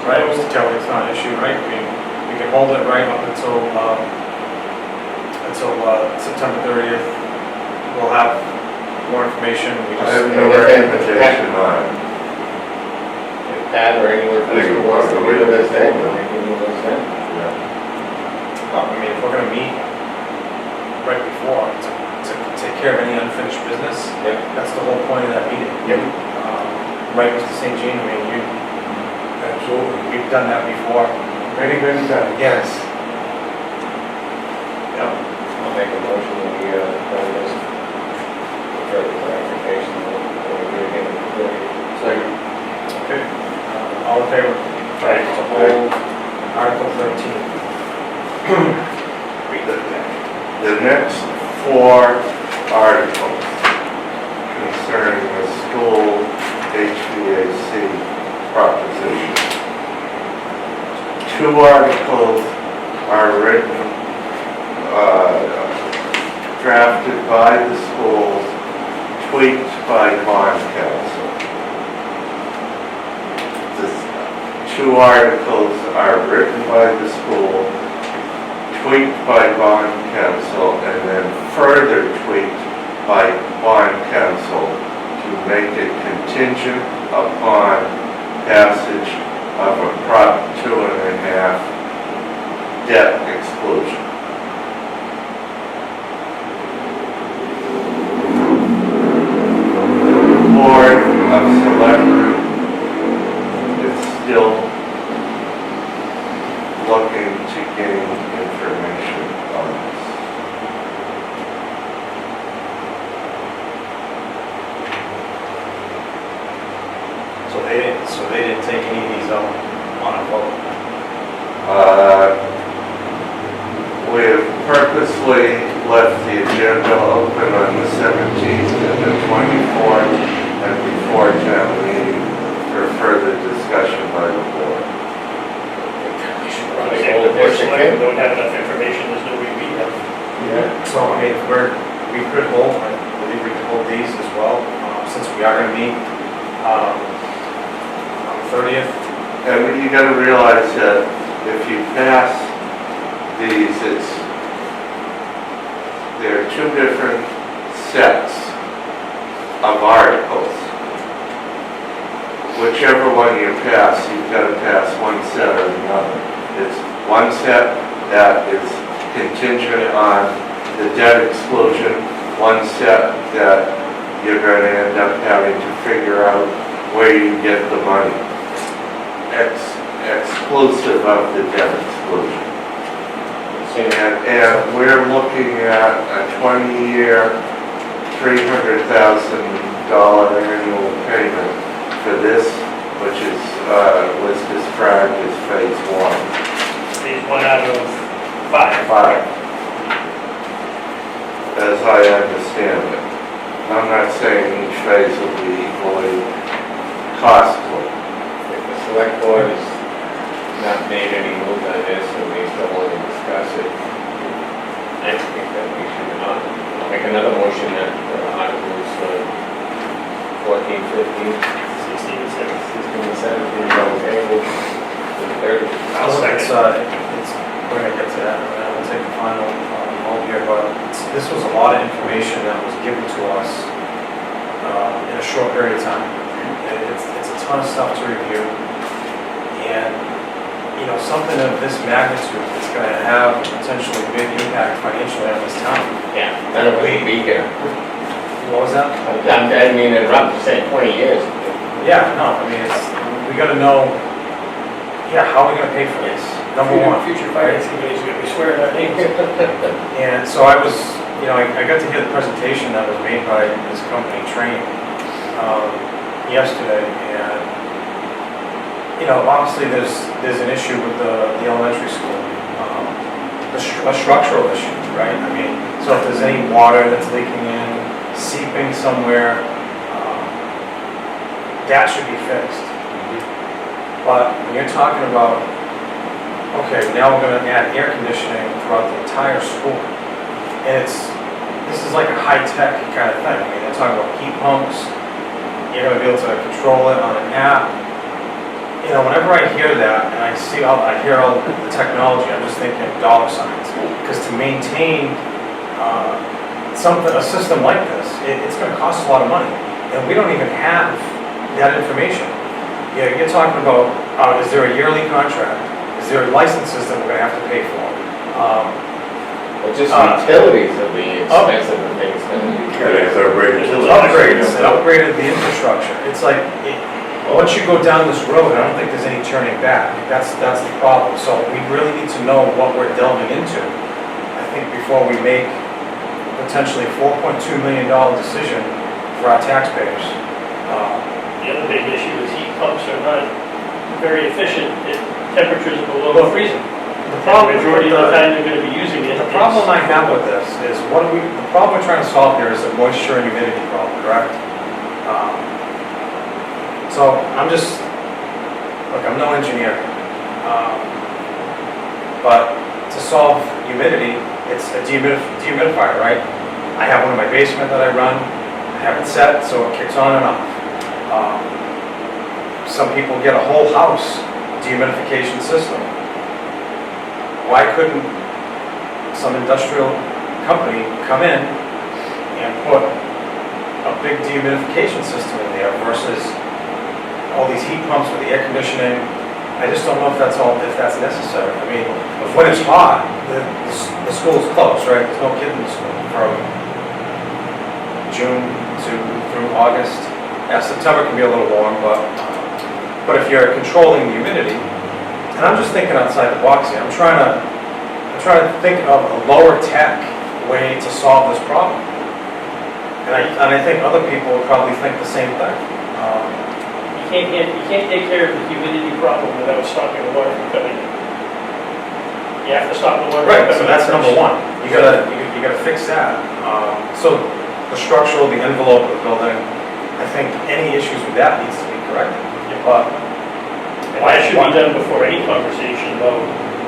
A: right, Mr. Kelly, it's not an issue, right? I mean, we can hold it right up until September 30th. We'll have more information. We
C: I
A: just,
C: have no recommendation on it.
E: If Pat or anyone from the school wants to meet with us then, we can meet with us then.
A: I mean, if we're gonna meet right before to take care of any unfinished business,
E: Yep.
A: that's the whole point of that meeting.
E: Yep.
A: Right, Mr. St. Jean, I mean,
H: Absolutely.
A: we've done that before.
C: Many times.
A: Yes. Yep.
E: I'll make a motion that we, hold this for further clarification when we do it again.
B: Second.
A: Okay. All in favor?
D: Right.
A: To hold Article 13.
C: The next 4 articles concerning the school HVAC proposition. 2 articles are written, drafted by the schools, tweaked by bond council. The 2 articles are written by the school, tweaked by bond council, and then further tweaked by bond council to make it contingent upon passage of a Prop 2.5 debt exclusion. The Board of Selectmen is still looking to gain information on this.
A: So they didn't take any of these up on a vote.
C: We have purposely left the agenda open on the 17th and the 24th and before town meeting for further discussion by the board.
E: We should
D: Probably
E: probably
D: say
E: hold
D: the board
E: this
D: selectmen
E: again.
D: don't have enough information, there's no way we have.
A: So, I mean, we could hold, I believe we could hold these as well, since we are gonna meet, on the 30th.
C: And you gotta realize that if you pass these, there are 2 different sets of articles. Whichever one you pass, you've gotta pass one set or the other. It's one set that is contingent on the debt exclusion, one set that you're gonna end up having to figure out where you get the money. Exclusive of the debt exclusion. And we're looking at a 20-year, $300,000 annual payment for this, which was described as phase 1.
D: These 1 out of 5.
C: 5, as I understand it. I'm not saying each phase will be equally costly.
E: If the select board has not made any move on this and we still want to discuss it, I think that we should not. I'll make another motion that articles 14, 15,
D: 16 and
E: 16, and 17 are on the table to the 30.
D: I'll second.
A: We're gonna get to that, and we'll take the final vote here, but this was a lot of information that was given to us in a short period of time. And it's a ton of stuff to review, and, you know, something of this magnitude, it's gonna have potentially big impact financially on this town.
E: Yeah, none of us will be here.
A: What was that?
E: I didn't mean to interrupt, just saying 20 years.
A: Yeah, no, I mean, we gotta know, yeah, how are we gonna pay for this? Number one.
D: Future finance committees are gonna be swearing our names.
A: And so I was, I got to hear the presentation that was made by this company, Train, yesterday, and, obviously there's an issue with the elementary school, a structural issue, right? I mean, so if there's any water that's leaking in, seeping somewhere, that should be fixed. But when you're talking about, okay, now we're gonna add air conditioning throughout the entire school, and this is like a high-tech kind of thing. I mean, they're talking about heat pumps, you're gonna be able to control it on an app. Whenever I hear that, and I hear all the technology, I'm just thinking dollar signs. Because to maintain a system like this, it's gonna cost a lot of money, and we don't even have that information. You're talking about, is there a yearly contract? Is there licenses that we're gonna have to pay for?
E: Well, just utilities will be expensive and things.
B: Yeah, it's outrageous.
A: Upgrades, and upgraded the infrastructure. It's like, once you go down this road, I don't think there's any turning back. That's the problem. So we really need to know what we're delving into, I think, before we make potentially $4.2 million decision for our taxpayers.
D: The other big issue is heat pumps are not very efficient at temperatures below freezing.
A: The
D: The majority of the time they're gonna be using it.
A: The problem I have with this is, the problem we're trying to solve here is a moisture and humidity problem, correct? So I'm no engineer, but to solve humidity, it's a dehumidifier, right? I have one in my basement that I run, I have it set so it kicks on and off. Some people get a whole house dehumidification system. Why couldn't some industrial company come in and put a big dehumidification system in there versus all these heat pumps with the air conditioning? I just don't know if that's necessary. I mean, when it's hot, the school's closed, right? There's no kid in the school from June through August. Yeah, September can be a little warm, but if you're controlling the humidity, and I'm just thinking outside the box here, I'm trying to think of a lower tech way to solve this problem. And I think other people would probably think the same thing.
D: You can't take care of the humidity problem without stopping the water from coming in. You have to stop the water from
A: Right,
D: coming in.
A: so that's
D: first.
A: number one. You gotta fix that. So the structural, the envelope of the building, I think any issues with that needs to be corrected. But
D: And that should be done before any conversation about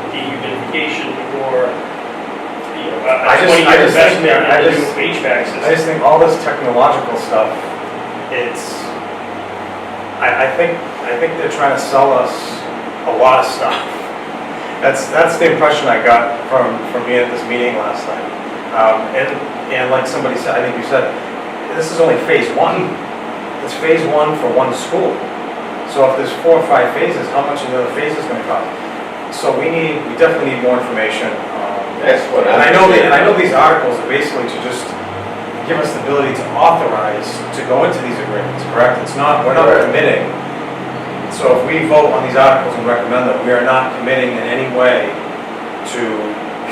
D: dehumidification or, a
A: I just
D: 20-year
A: think
D: investment
A: that-
D: in a new HVAC system.
A: I just think all this technological stuff, I think they're trying to sell us a lot of stuff. That's the impression I got from being at this meeting last night. And like somebody said, I think you said, this is only phase one. It's phase one for one school. So if there's 4 or 5 phases, how much are the other phases gonna cost? So we definitely need more information.
E: That's what
A: And I know these articles are basically to just give us the ability to authorize to go into these agreements, correct? We're not
C: Correct.
A: committing. So if we vote on these articles and recommend them, we are not committing in any way to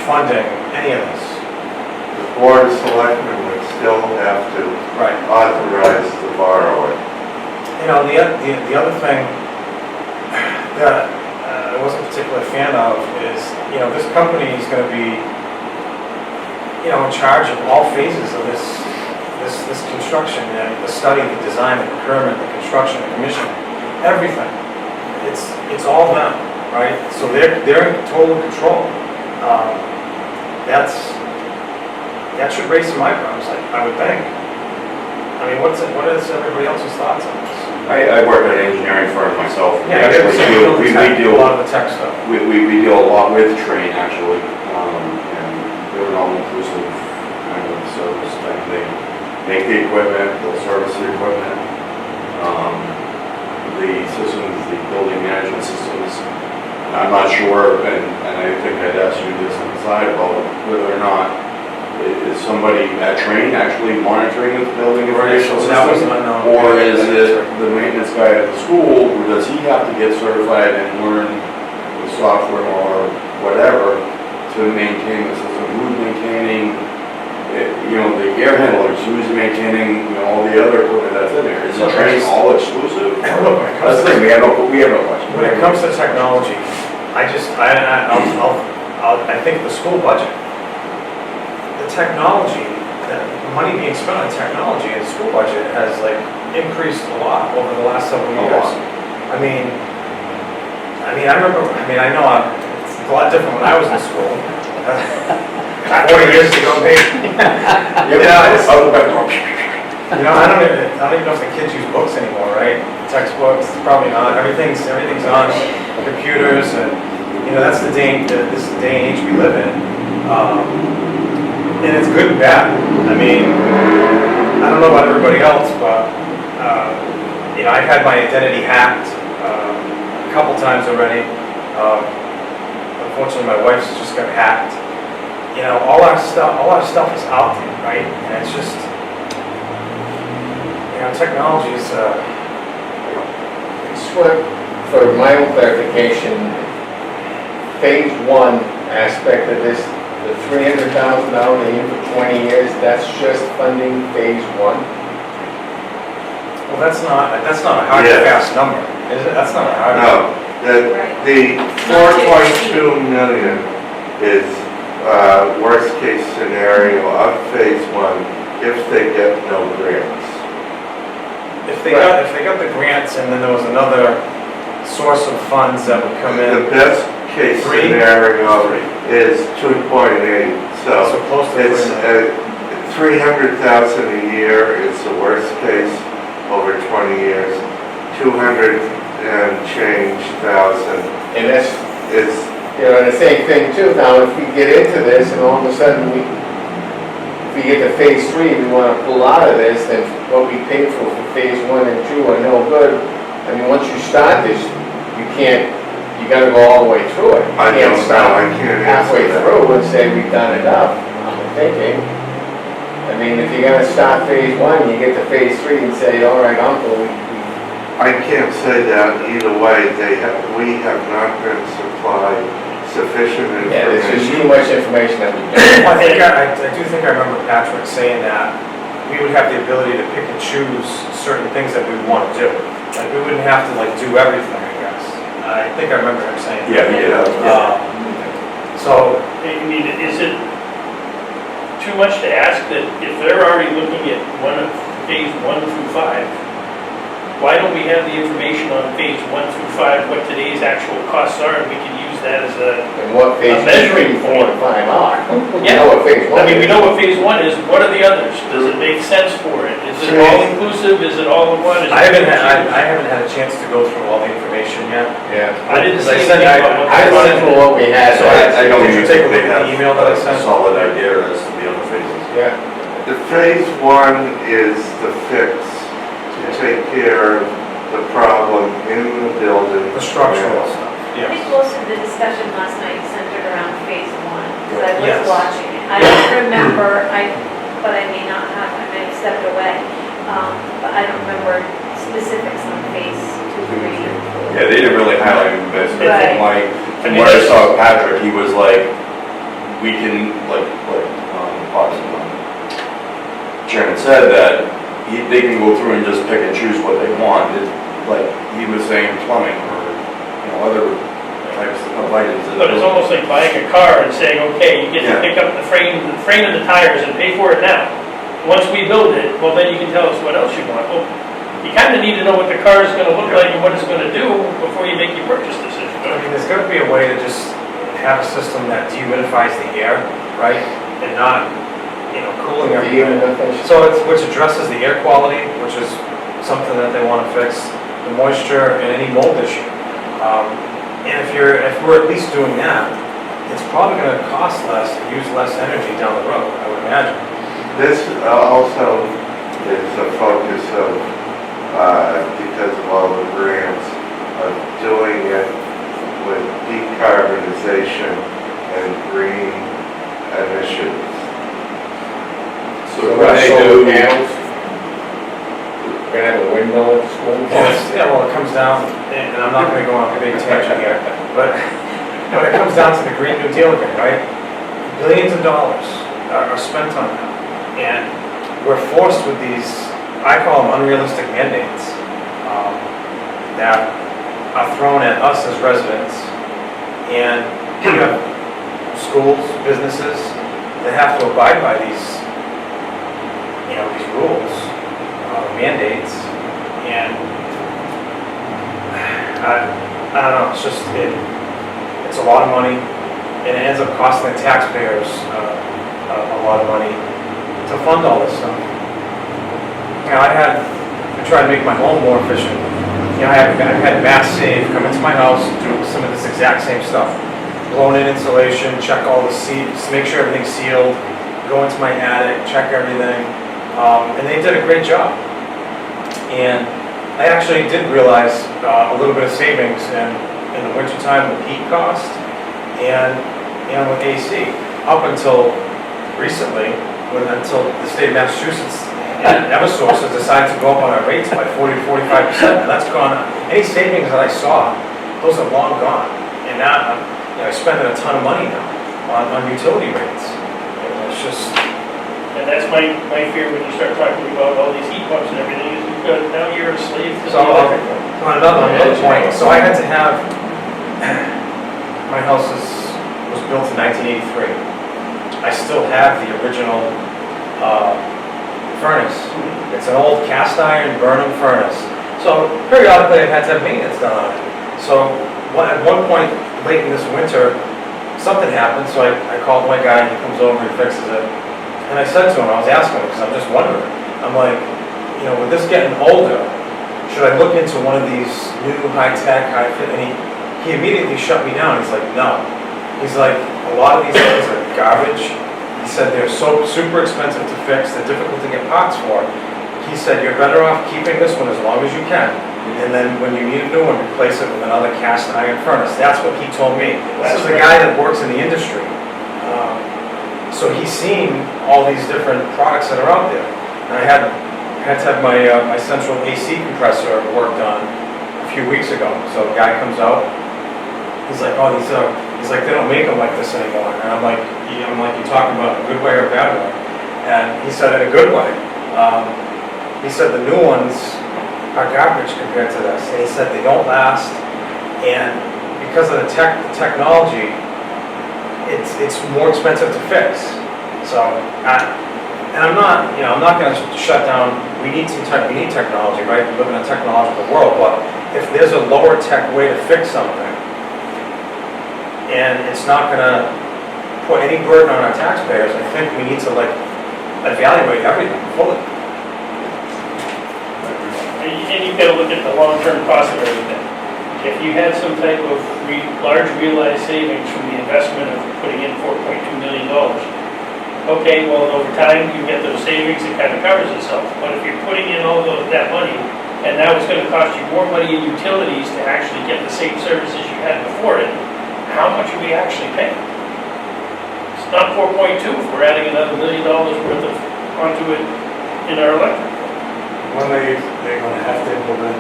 A: funding any of this.
C: The Board of Selectmen would still have to
A: Right.
C: authorize the borrower.
A: The other thing that I wasn't particularly a fan of is, this company is gonna be, in charge of all phases of this construction, the study, the design, the procurement, the construction, the commissioning, everything. It's all them, right? So they're in total control. That should raise some eyebrows, I would think. I mean, what is everybody else's thoughts on this?
B: I work at an engineering firm myself.
A: Yeah,
B: We deal
A: a lot of the tech stuff.
B: We deal a lot with Train, actually, and they're an all-inclusive kind of service thing. They make the equipment, they'll service the equipment, the systems, the building management systems. And I'm not sure, and I think I'd ask you this on the side about whether or not it is somebody at Train actually monitoring the building information
A: So that was
B: system?
A: unknown.
B: Or is it the maintenance guy at the school, or does he have to get certified and learn the software or whatever to maintain the system? Who's maintaining, the air handlers, who's maintaining, all the other equipment that's in there? Is it Train all exclusive?
A: Look, when it
B: That's
A: comes
B: the
A: to-
B: thing, we have no question.
A: When it comes to technology, I think the school budget, the technology, the money being spent on technology in the school budget has like increased a lot over the last several
B: A
A: years.
B: lot.
A: I remember, I know it's a lot different when I was in school. 40 years ago, maybe.
B: I'll go back to
A: I don't even know if the kids use books anymore, right? Textbooks, probably not. Everything's on computers, and that's the this day and age we live in. And it's good and bad. I don't know about everybody else, but I've had my identity hacked a couple times already. Unfortunately, my wife's just got hacked. All our stuff is out there, right? And it's just. Technology is,
E: Just for my own clarification, phase one aspect of this, the $300,000 they use for 20 years, that's just funding phase one?
A: well, that's not a hard and fast number, is it? That's not a hard.
C: No, the 4.2 million is worst case scenario of phase one if they get no grants.
A: If they got the grants and then there was another source of funds that would come
C: The
A: in,
C: best case
A: Three?
C: scenario is 2.8,
A: so
C: so
A: close to
C: it's
A: 300.
C: 300,000 a year is the worst case over 20 years. 200 and change thousand
E: And that's,
C: is,
E: and the same thing too, now if we get into this and all of a sudden if we get to phase three, we want to pull out of this, then what we paid for phase one and two are no good. Once you start this, you gotta go all the way through it.
C: I
E: You
C: don't know,
E: stop
C: I can't
E: halfway
C: answer that.
E: through and say we've done enough, I'm thinking. If you're gonna start phase one, you get to phase three and say, all right, uncle,
C: I can't say that either way. We have not been supplied sufficient
E: yeah, there's just
C: information.
E: too much information that we
A: Well,
E: don't.
A: I do think I remember Patrick saying that we would have the ability to pick and choose certain things that we want to do. Like, we wouldn't have to do everything, I guess. I think I remember him saying that. So,
D: Is it too much to ask that if they're already looking at phase 1 through 5, why don't we have the information on phase 1 through 5, what today's actual costs are, and we can use that as
E: And what phase
D: A measuring
E: two, 3, 4, and 5 are. We
D: Yeah.
E: know what phase one is.
D: we know what phase 1 is, what are the others? Does it make sense for it? Is it all inclusive, is it all in one? Is it
A: I haven't had a chance to go through all the information yet.
E: Yeah.
D: I didn't see
A: As I said,
D: anything about what
E: I
D: they
E: went through what we had.
A: So
B: I don't
A: Did you
B: even
A: take a
B: think they
A: look at
B: have
A: the email that I
B: a
A: sent?
B: solid idea as to the other phases.
E: Yeah.
C: The phase one is the fix to take care of the problem in the building.
A: The structural stuff,
F: I think
A: yes.
F: most of the discussion last night centered around phase one, because I was
A: Yes.
F: watching it. I don't remember, but I may not have, I may have stepped away, but I don't remember specifics on phase 2, 3, and 4.
B: Yeah, they didn't really highlight it, but
F: Right.
B: from what I saw with Patrick, he was like, we can, Chairman said that they can go through and just pick and choose what they want. Like he was saying plumbing or, other types of items.
D: But it's almost like buying a car and saying, okay, you get to
B: Yeah.
D: pick up the frame and the tires and pay for it now. Once we build it, well, then you can tell us what else you want. Well, you kind of need to know what the car is going to look like and what it's going to do before you make your purchase decision.
A: There's got to be a way to just have a system that dehumidifies the air, right? And not, cooling our unit. So which addresses the air quality, which is something that they want to fix, the moisture and any mold issue. And if we're at least doing that, it's probably going to cost less, use less energy down the road, I would imagine.
C: This also is a focus of, because of all the grants, of doing it with decarbonization and green initiatives.
B: to,
E: panels? We're gonna have a windmill at school?
A: Well, it comes down, and I'm not gonna go on a big tangent here, but it comes down to the Green New Deal again, right? Billions of dollars are spent on that, and we're forced with these, I call them unrealistic mandates, that are thrown at us as residents, and you have schools, businesses that have to abide by these, these rules, mandates, and I don't know, it's just, it's a lot of money, and it ends up costing the taxpayers a lot of money to fund all this stuff. I try to make my home more efficient. I've had Mass Save come into my house, do some of this exact same stuff. Blown in insulation, check all the seats, make sure everything's sealed, go into my attic, check everything, and they did a great job. And I actually did realize a little bit of savings in the wintertime with heat cost and with AC. Up until recently, until the state of Massachusetts and Eversource has decided to go up on our rates by 40 to 45%, and that's gone. Any savings that I saw, those are long gone. And now I'm spending a ton of money now on utility rates. It's just.
D: And that's my fear when you start talking about all these heat pumps and everything, is because now you're a slave to the
A: So
D: electric.
A: on another point, so I had to have, my house was built in 1983. I still have the original furnace. It's an old cast iron Burnham furnace. So periodically I've had to have maintenance done on it. So at one point late in this winter, something happened, so I called my guy and he comes over and fixes it. And I said to him, I was asking him, because I'm just wondering, I'm like, with this getting older, should I look into one of these new high-tech, high-fit, and he immediately shut me down. He's like, no. He's like, a lot of these things are garbage. He said they're so super expensive to fix, they're difficult to get parts for. He said, you're better off keeping this one as long as you can, and then when you need a new one, replace it with another cast iron furnace. That's what he told me. This is a guy that works in the industry. So he's seen all these different products that are out there. And I had to have my central AC compressor worked on a few weeks ago. So a guy comes out, he's like, oh, he's like, they don't make them like this anymore. And I'm like, you talking about a good way or a bad way? And he said, in a good way. He said the new ones are garbage compared to this. And he said they don't last. And because of the technology, it's more expensive to fix. So, and I'm not going to shut down. We need technology, right? We live in a technological world, but if there's a lower tech way to fix something, and it's not going to put any burden on our taxpayers, I think we need to evaluate everything fully.
D: And you've got to look at the long-term cost of everything. If you had some type of large realized savings from the investment of putting in $4.2 million, okay, well, over time, you get those savings, it kind of covers itself. But if you're putting in all that money, and now it's going to cost you more money in utilities to actually get the same services you had before it, how much are we actually paying? It's not 4.2 if we're adding another $1 million worth of onto it in our electric.
H: When they're gonna have to implement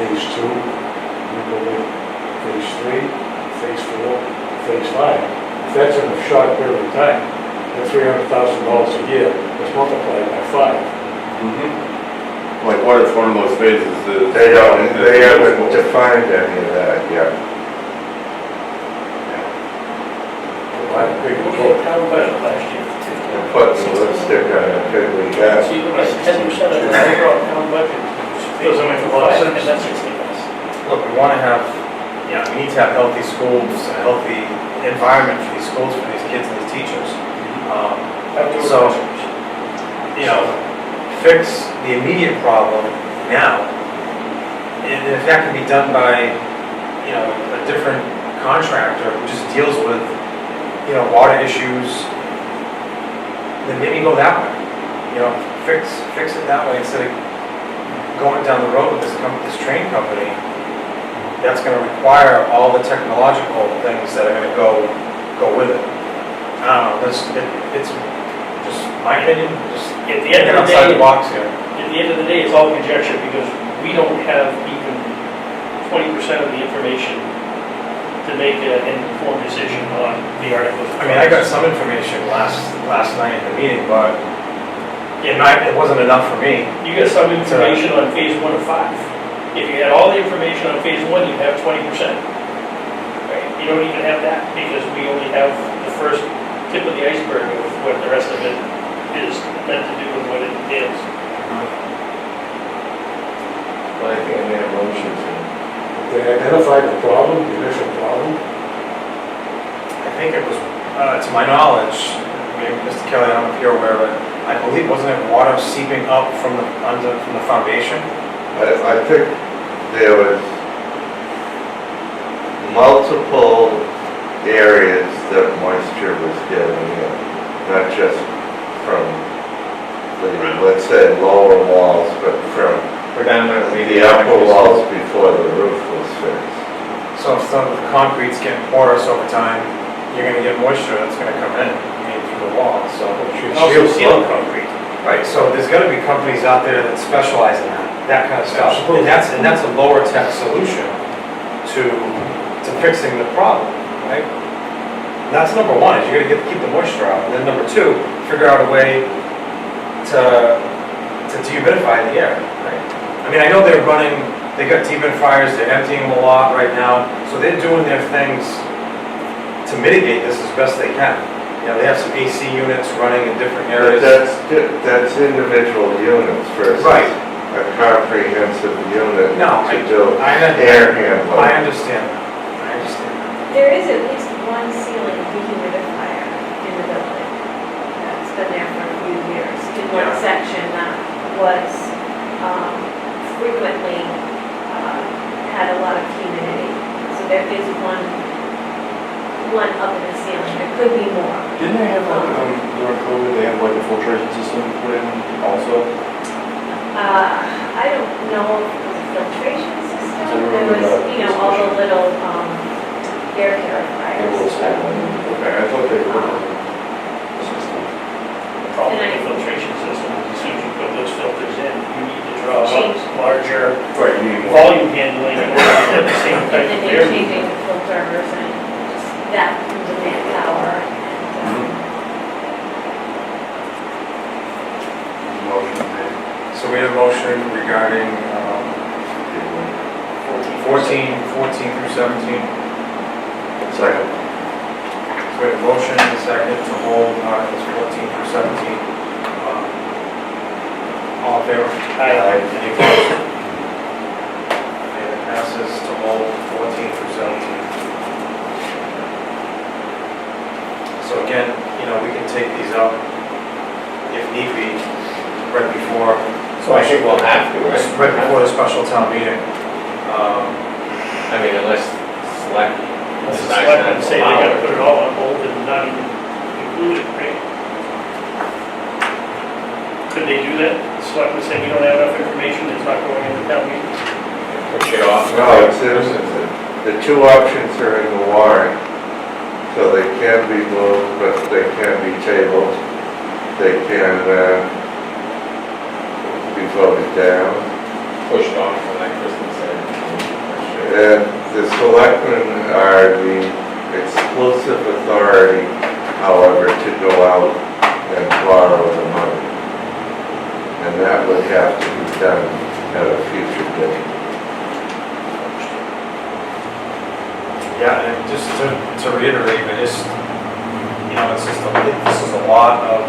H: phase 2, implement phase 3, phase 4, phase 5. If that's in a short period of time, that's $300,000 a year, let's multiply it by 5.
B: like, what if one of those phases is?
C: They haven't defined any of that yet.
H: Big
D: Look at town budget last year.
C: They're putting the lipstick on a piggly gas.
D: So you look at 10% of the overall town budget.
A: Doesn't make a lot of sense.
D: And that's 60 bucks.
A: Look, we want to have, we need to have healthy schools, a healthy environment for these schools, for these kids and these teachers. So, fix the immediate problem now. And if that can be done by, a different contractor who just deals with, water issues, then maybe go that way. Fix it that way instead of going down the road with this train company that's going to require all the technological things that are going to go with it. I don't know, it's just my opinion, just
D: At the end
A: get
D: of the
A: outside
D: day,
A: the box here.
D: at the end of the day, it's all conjecture because we don't have even 20% of the information to make an informed decision on the articles.
A: I mean, I got some information last night in the meeting, but it wasn't enough for me.
D: You got some information on phase 1 of 5. If you had all the information on phase 1, you'd have 20%. Right? You don't even have that because we only have the first tip of the iceberg of what the rest of it is meant to do and what it entails.
E: Well, I think I made a motion to.
H: They identified the problem, the initial problem.
A: I think it was, to my knowledge, maybe Mr. Kelly, I don't know if you're aware of it, I believe, wasn't it water seeping up from the foundation?
C: I think there was multiple areas that moisture was getting in, not just from the, let's say, lower walls, but from
E: Predominantly
C: the upper walls before the roof was fixed.
A: So if some of the concrete's getting porous over time, you're gonna get moisture that's gonna come in, through the wall, so.
D: Also sealed concrete.
A: Right, so there's gotta be companies out there that specialize in that kind of stuff. And that's a lower tech solution to fixing the problem, right? And that's number one, is you gotta keep the moisture out. And then number two, figure out a way to dehumidify the air, right? I mean, I know they got dehumidifiers, they're emptying them a lot right now, so they're doing their things to mitigate this as best they can. You know, they have some AC units running in different
C: But
A: areas.
C: that's individual units versus
A: Right.
C: a comprehensive unit
A: No,
C: to do
A: I
C: air handling.
A: understand that. I understand that.
F: There is at least one ceiling dehumidifier in the building. That's been there for a few years. In one
A: Yeah.
F: section that was frequently had a lot of humidity. So there is one up in the ceiling. There could be more.
B: Didn't they have like, during COVID, they had like a filtration system put in also?
F: I don't know if it was a filtration system.
B: I
F: There
B: remember
F: was,
B: that.
F: all the little air
B: They were
F: purifiers.
B: okay, I thought they were. System.
D: The problem with the filtration system is as soon as you put those filters in, you need to draw up
F: Change.
D: larger
B: Right, you need more.
D: volume handling in order to get the same
F: And
D: type
F: then
D: of
F: you're
D: air.
F: changing the filters and just that comes in manpower and,
C: Motion made.
A: So we had a motion regarding 14 through 17.
C: Second.
A: So we have a motion and a second to hold Articles 14 through 17. All in favor?
D: Aye.
A: Any opposed? And it passes to hold 14 through 17. So again, we can take these up if need be, right before.
E: So I think we'll have to, right?
A: Right before the special town meeting.
E: I mean, unless select.
D: The
E: decides
D: selectmen
E: not to
D: say they
E: allow
D: gotta
E: it.
D: put it all on hold and not even include it, right? Could they do that? The selectmen say we don't have enough information, it's not going into town meeting.
E: Push it off.
C: No, it's the two options are in the warrant, so they can be moved, but they can be tabled. They can be voted down.
E: Pushed off, like Kristen said.
C: And the selectmen are the exclusive authority, however, to go out and borrow the money. And that would have to be done at a future date.
A: Yeah, and just to reiterate, this is a lot of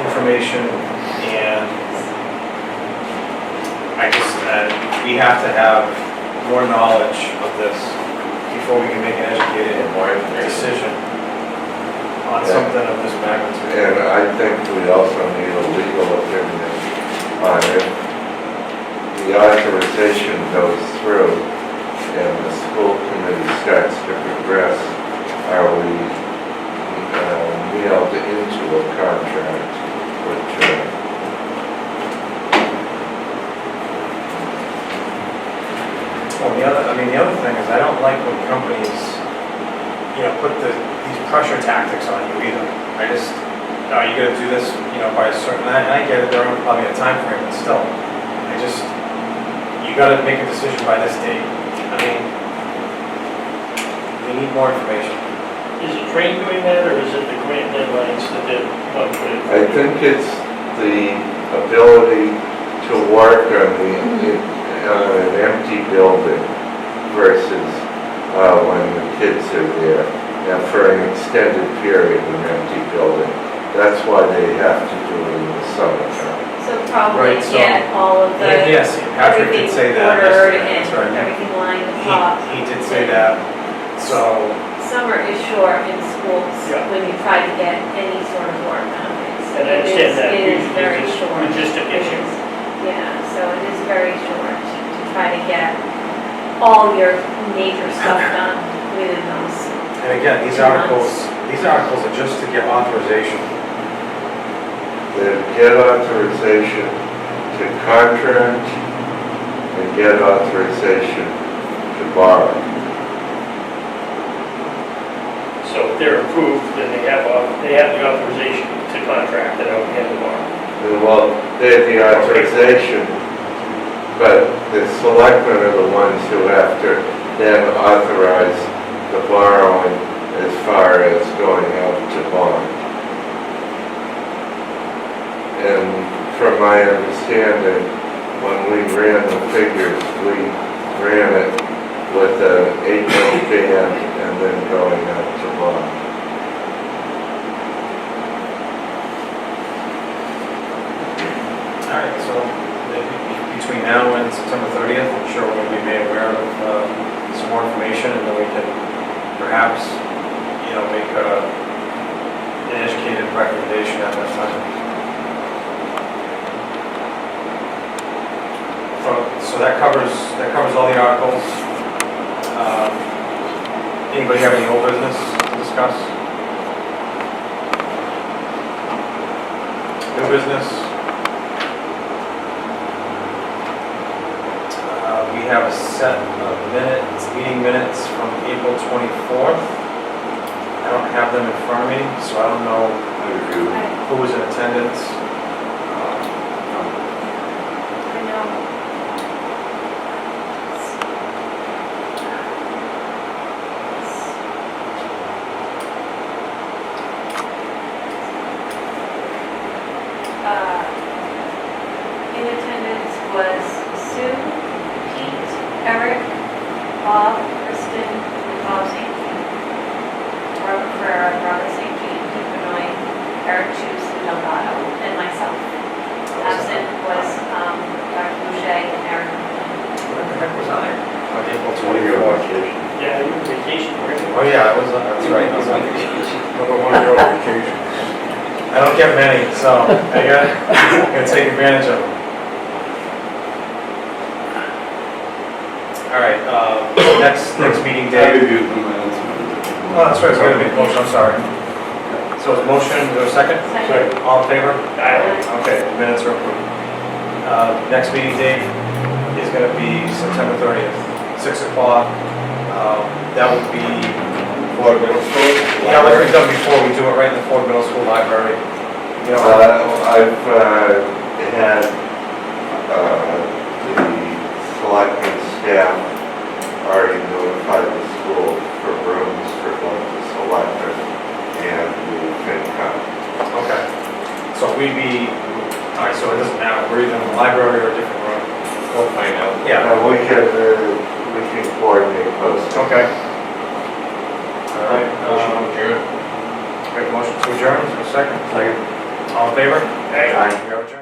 A: information, and we have to have more knowledge of this before we can make an educated decision on something of this magnitude.
C: And I think we also need a legal opinion on it. The authorization goes through and the school committee starts to progress. Are we nailed into a contract, which
A: Well, the other thing is, I don't like when companies, put these pressure tactics on you either. are you gonna do this, by a certain, and I get it, they're on probably a time frame, but still, you gotta make a decision by this date. I mean, we need more information.
D: Is it Train doing that, or is it the grant deadlines that they're going to put in?
C: I think it's the ability to work on an empty building versus when the kids are there. Now, for an extended period, an empty building. That's why they have to do it in the summertime.
F: So probably
A: Right, so-
F: get all of the,
A: Yes, Patrick did
F: everything
A: say that
F: ordered
A: yesterday,
F: and
A: that's right.
F: everything lined up.
A: He did say that, so,
F: Summer is short in schools
D: Yeah.
F: when you try to get any sort of work done.
D: And I understand that.
F: It is
D: Usually
F: very
D: it's a
F: short.
D: logistic
F: It
D: issue.
F: is. Yeah, so it is very short to try to get all your major stuff done within those.
A: and again, these
F: 2 months.
A: articles are just to get authorization.
C: They get authorization to contract and get authorization to borrow.
D: So if they're approved, then they have the authorization to contract it out and the borrow.
C: Well, they have the authorization, but the selectmen are the ones who have to then authorize the borrowing as far as going out to bond. And from my understanding, when we ran the figures, we ran it with an 8-month band and then going out to bond.
A: All right, so between now and September 30th, I'm sure we'll be made aware of some more information, and then we can perhaps, make an educated recommendation at that time. So that covers all the articles. Anybody have any old business to discuss? New business? We have a set of meeting minutes from April 24th. I don't have them in front of me, so I don't know who was in attendance.
F: I know. In attendance was Sue, Pete, Eric, Bob, Kristen, Bob St. Jean, Robert Ferrer, Robert St. Jean, Pete Benoit, Eric Chus, Delgado, and myself. Absent was Dr. Boucher and Eric.
A: Where the heck was I? On April
B: Your
A: 24th.
B: vacation.
D: Yeah, you were vacation, weren't you?
A: Oh, yeah, that's right, I was on vacation.
H: Number one, your vacation.
A: I don't get many, so I gotta take advantage of them. All right, next meeting
B: I
A: day.
B: reviewed the minutes.
A: Oh, that's right, we're gonna make a motion, I'm sorry. So it's motion, is there a second?
F: Second.
A: All in favor?
D: Aye.
A: Okay, the minutes are approved. Next meeting date is gonna be September 30th, 6 o'clock. That would be,
C: Ford Middle School?
A: yeah, like we've done before, we do it right in the Ford Middle School library. You know,
C: I've had the selectmen staff already notified the school for rooms for both the selectmen and the FinCom.
A: okay. So we'd be, all right, so it doesn't matter, we're either in the library or a different room.
E: We'll find out.
A: Yeah,
C: We can coordinate posting.
A: okay. All right,
E: Motion to adjourn.
A: make a motion to adjourn, is there a second? Second. All in favor?
D: Aye.
A: We are adjourned.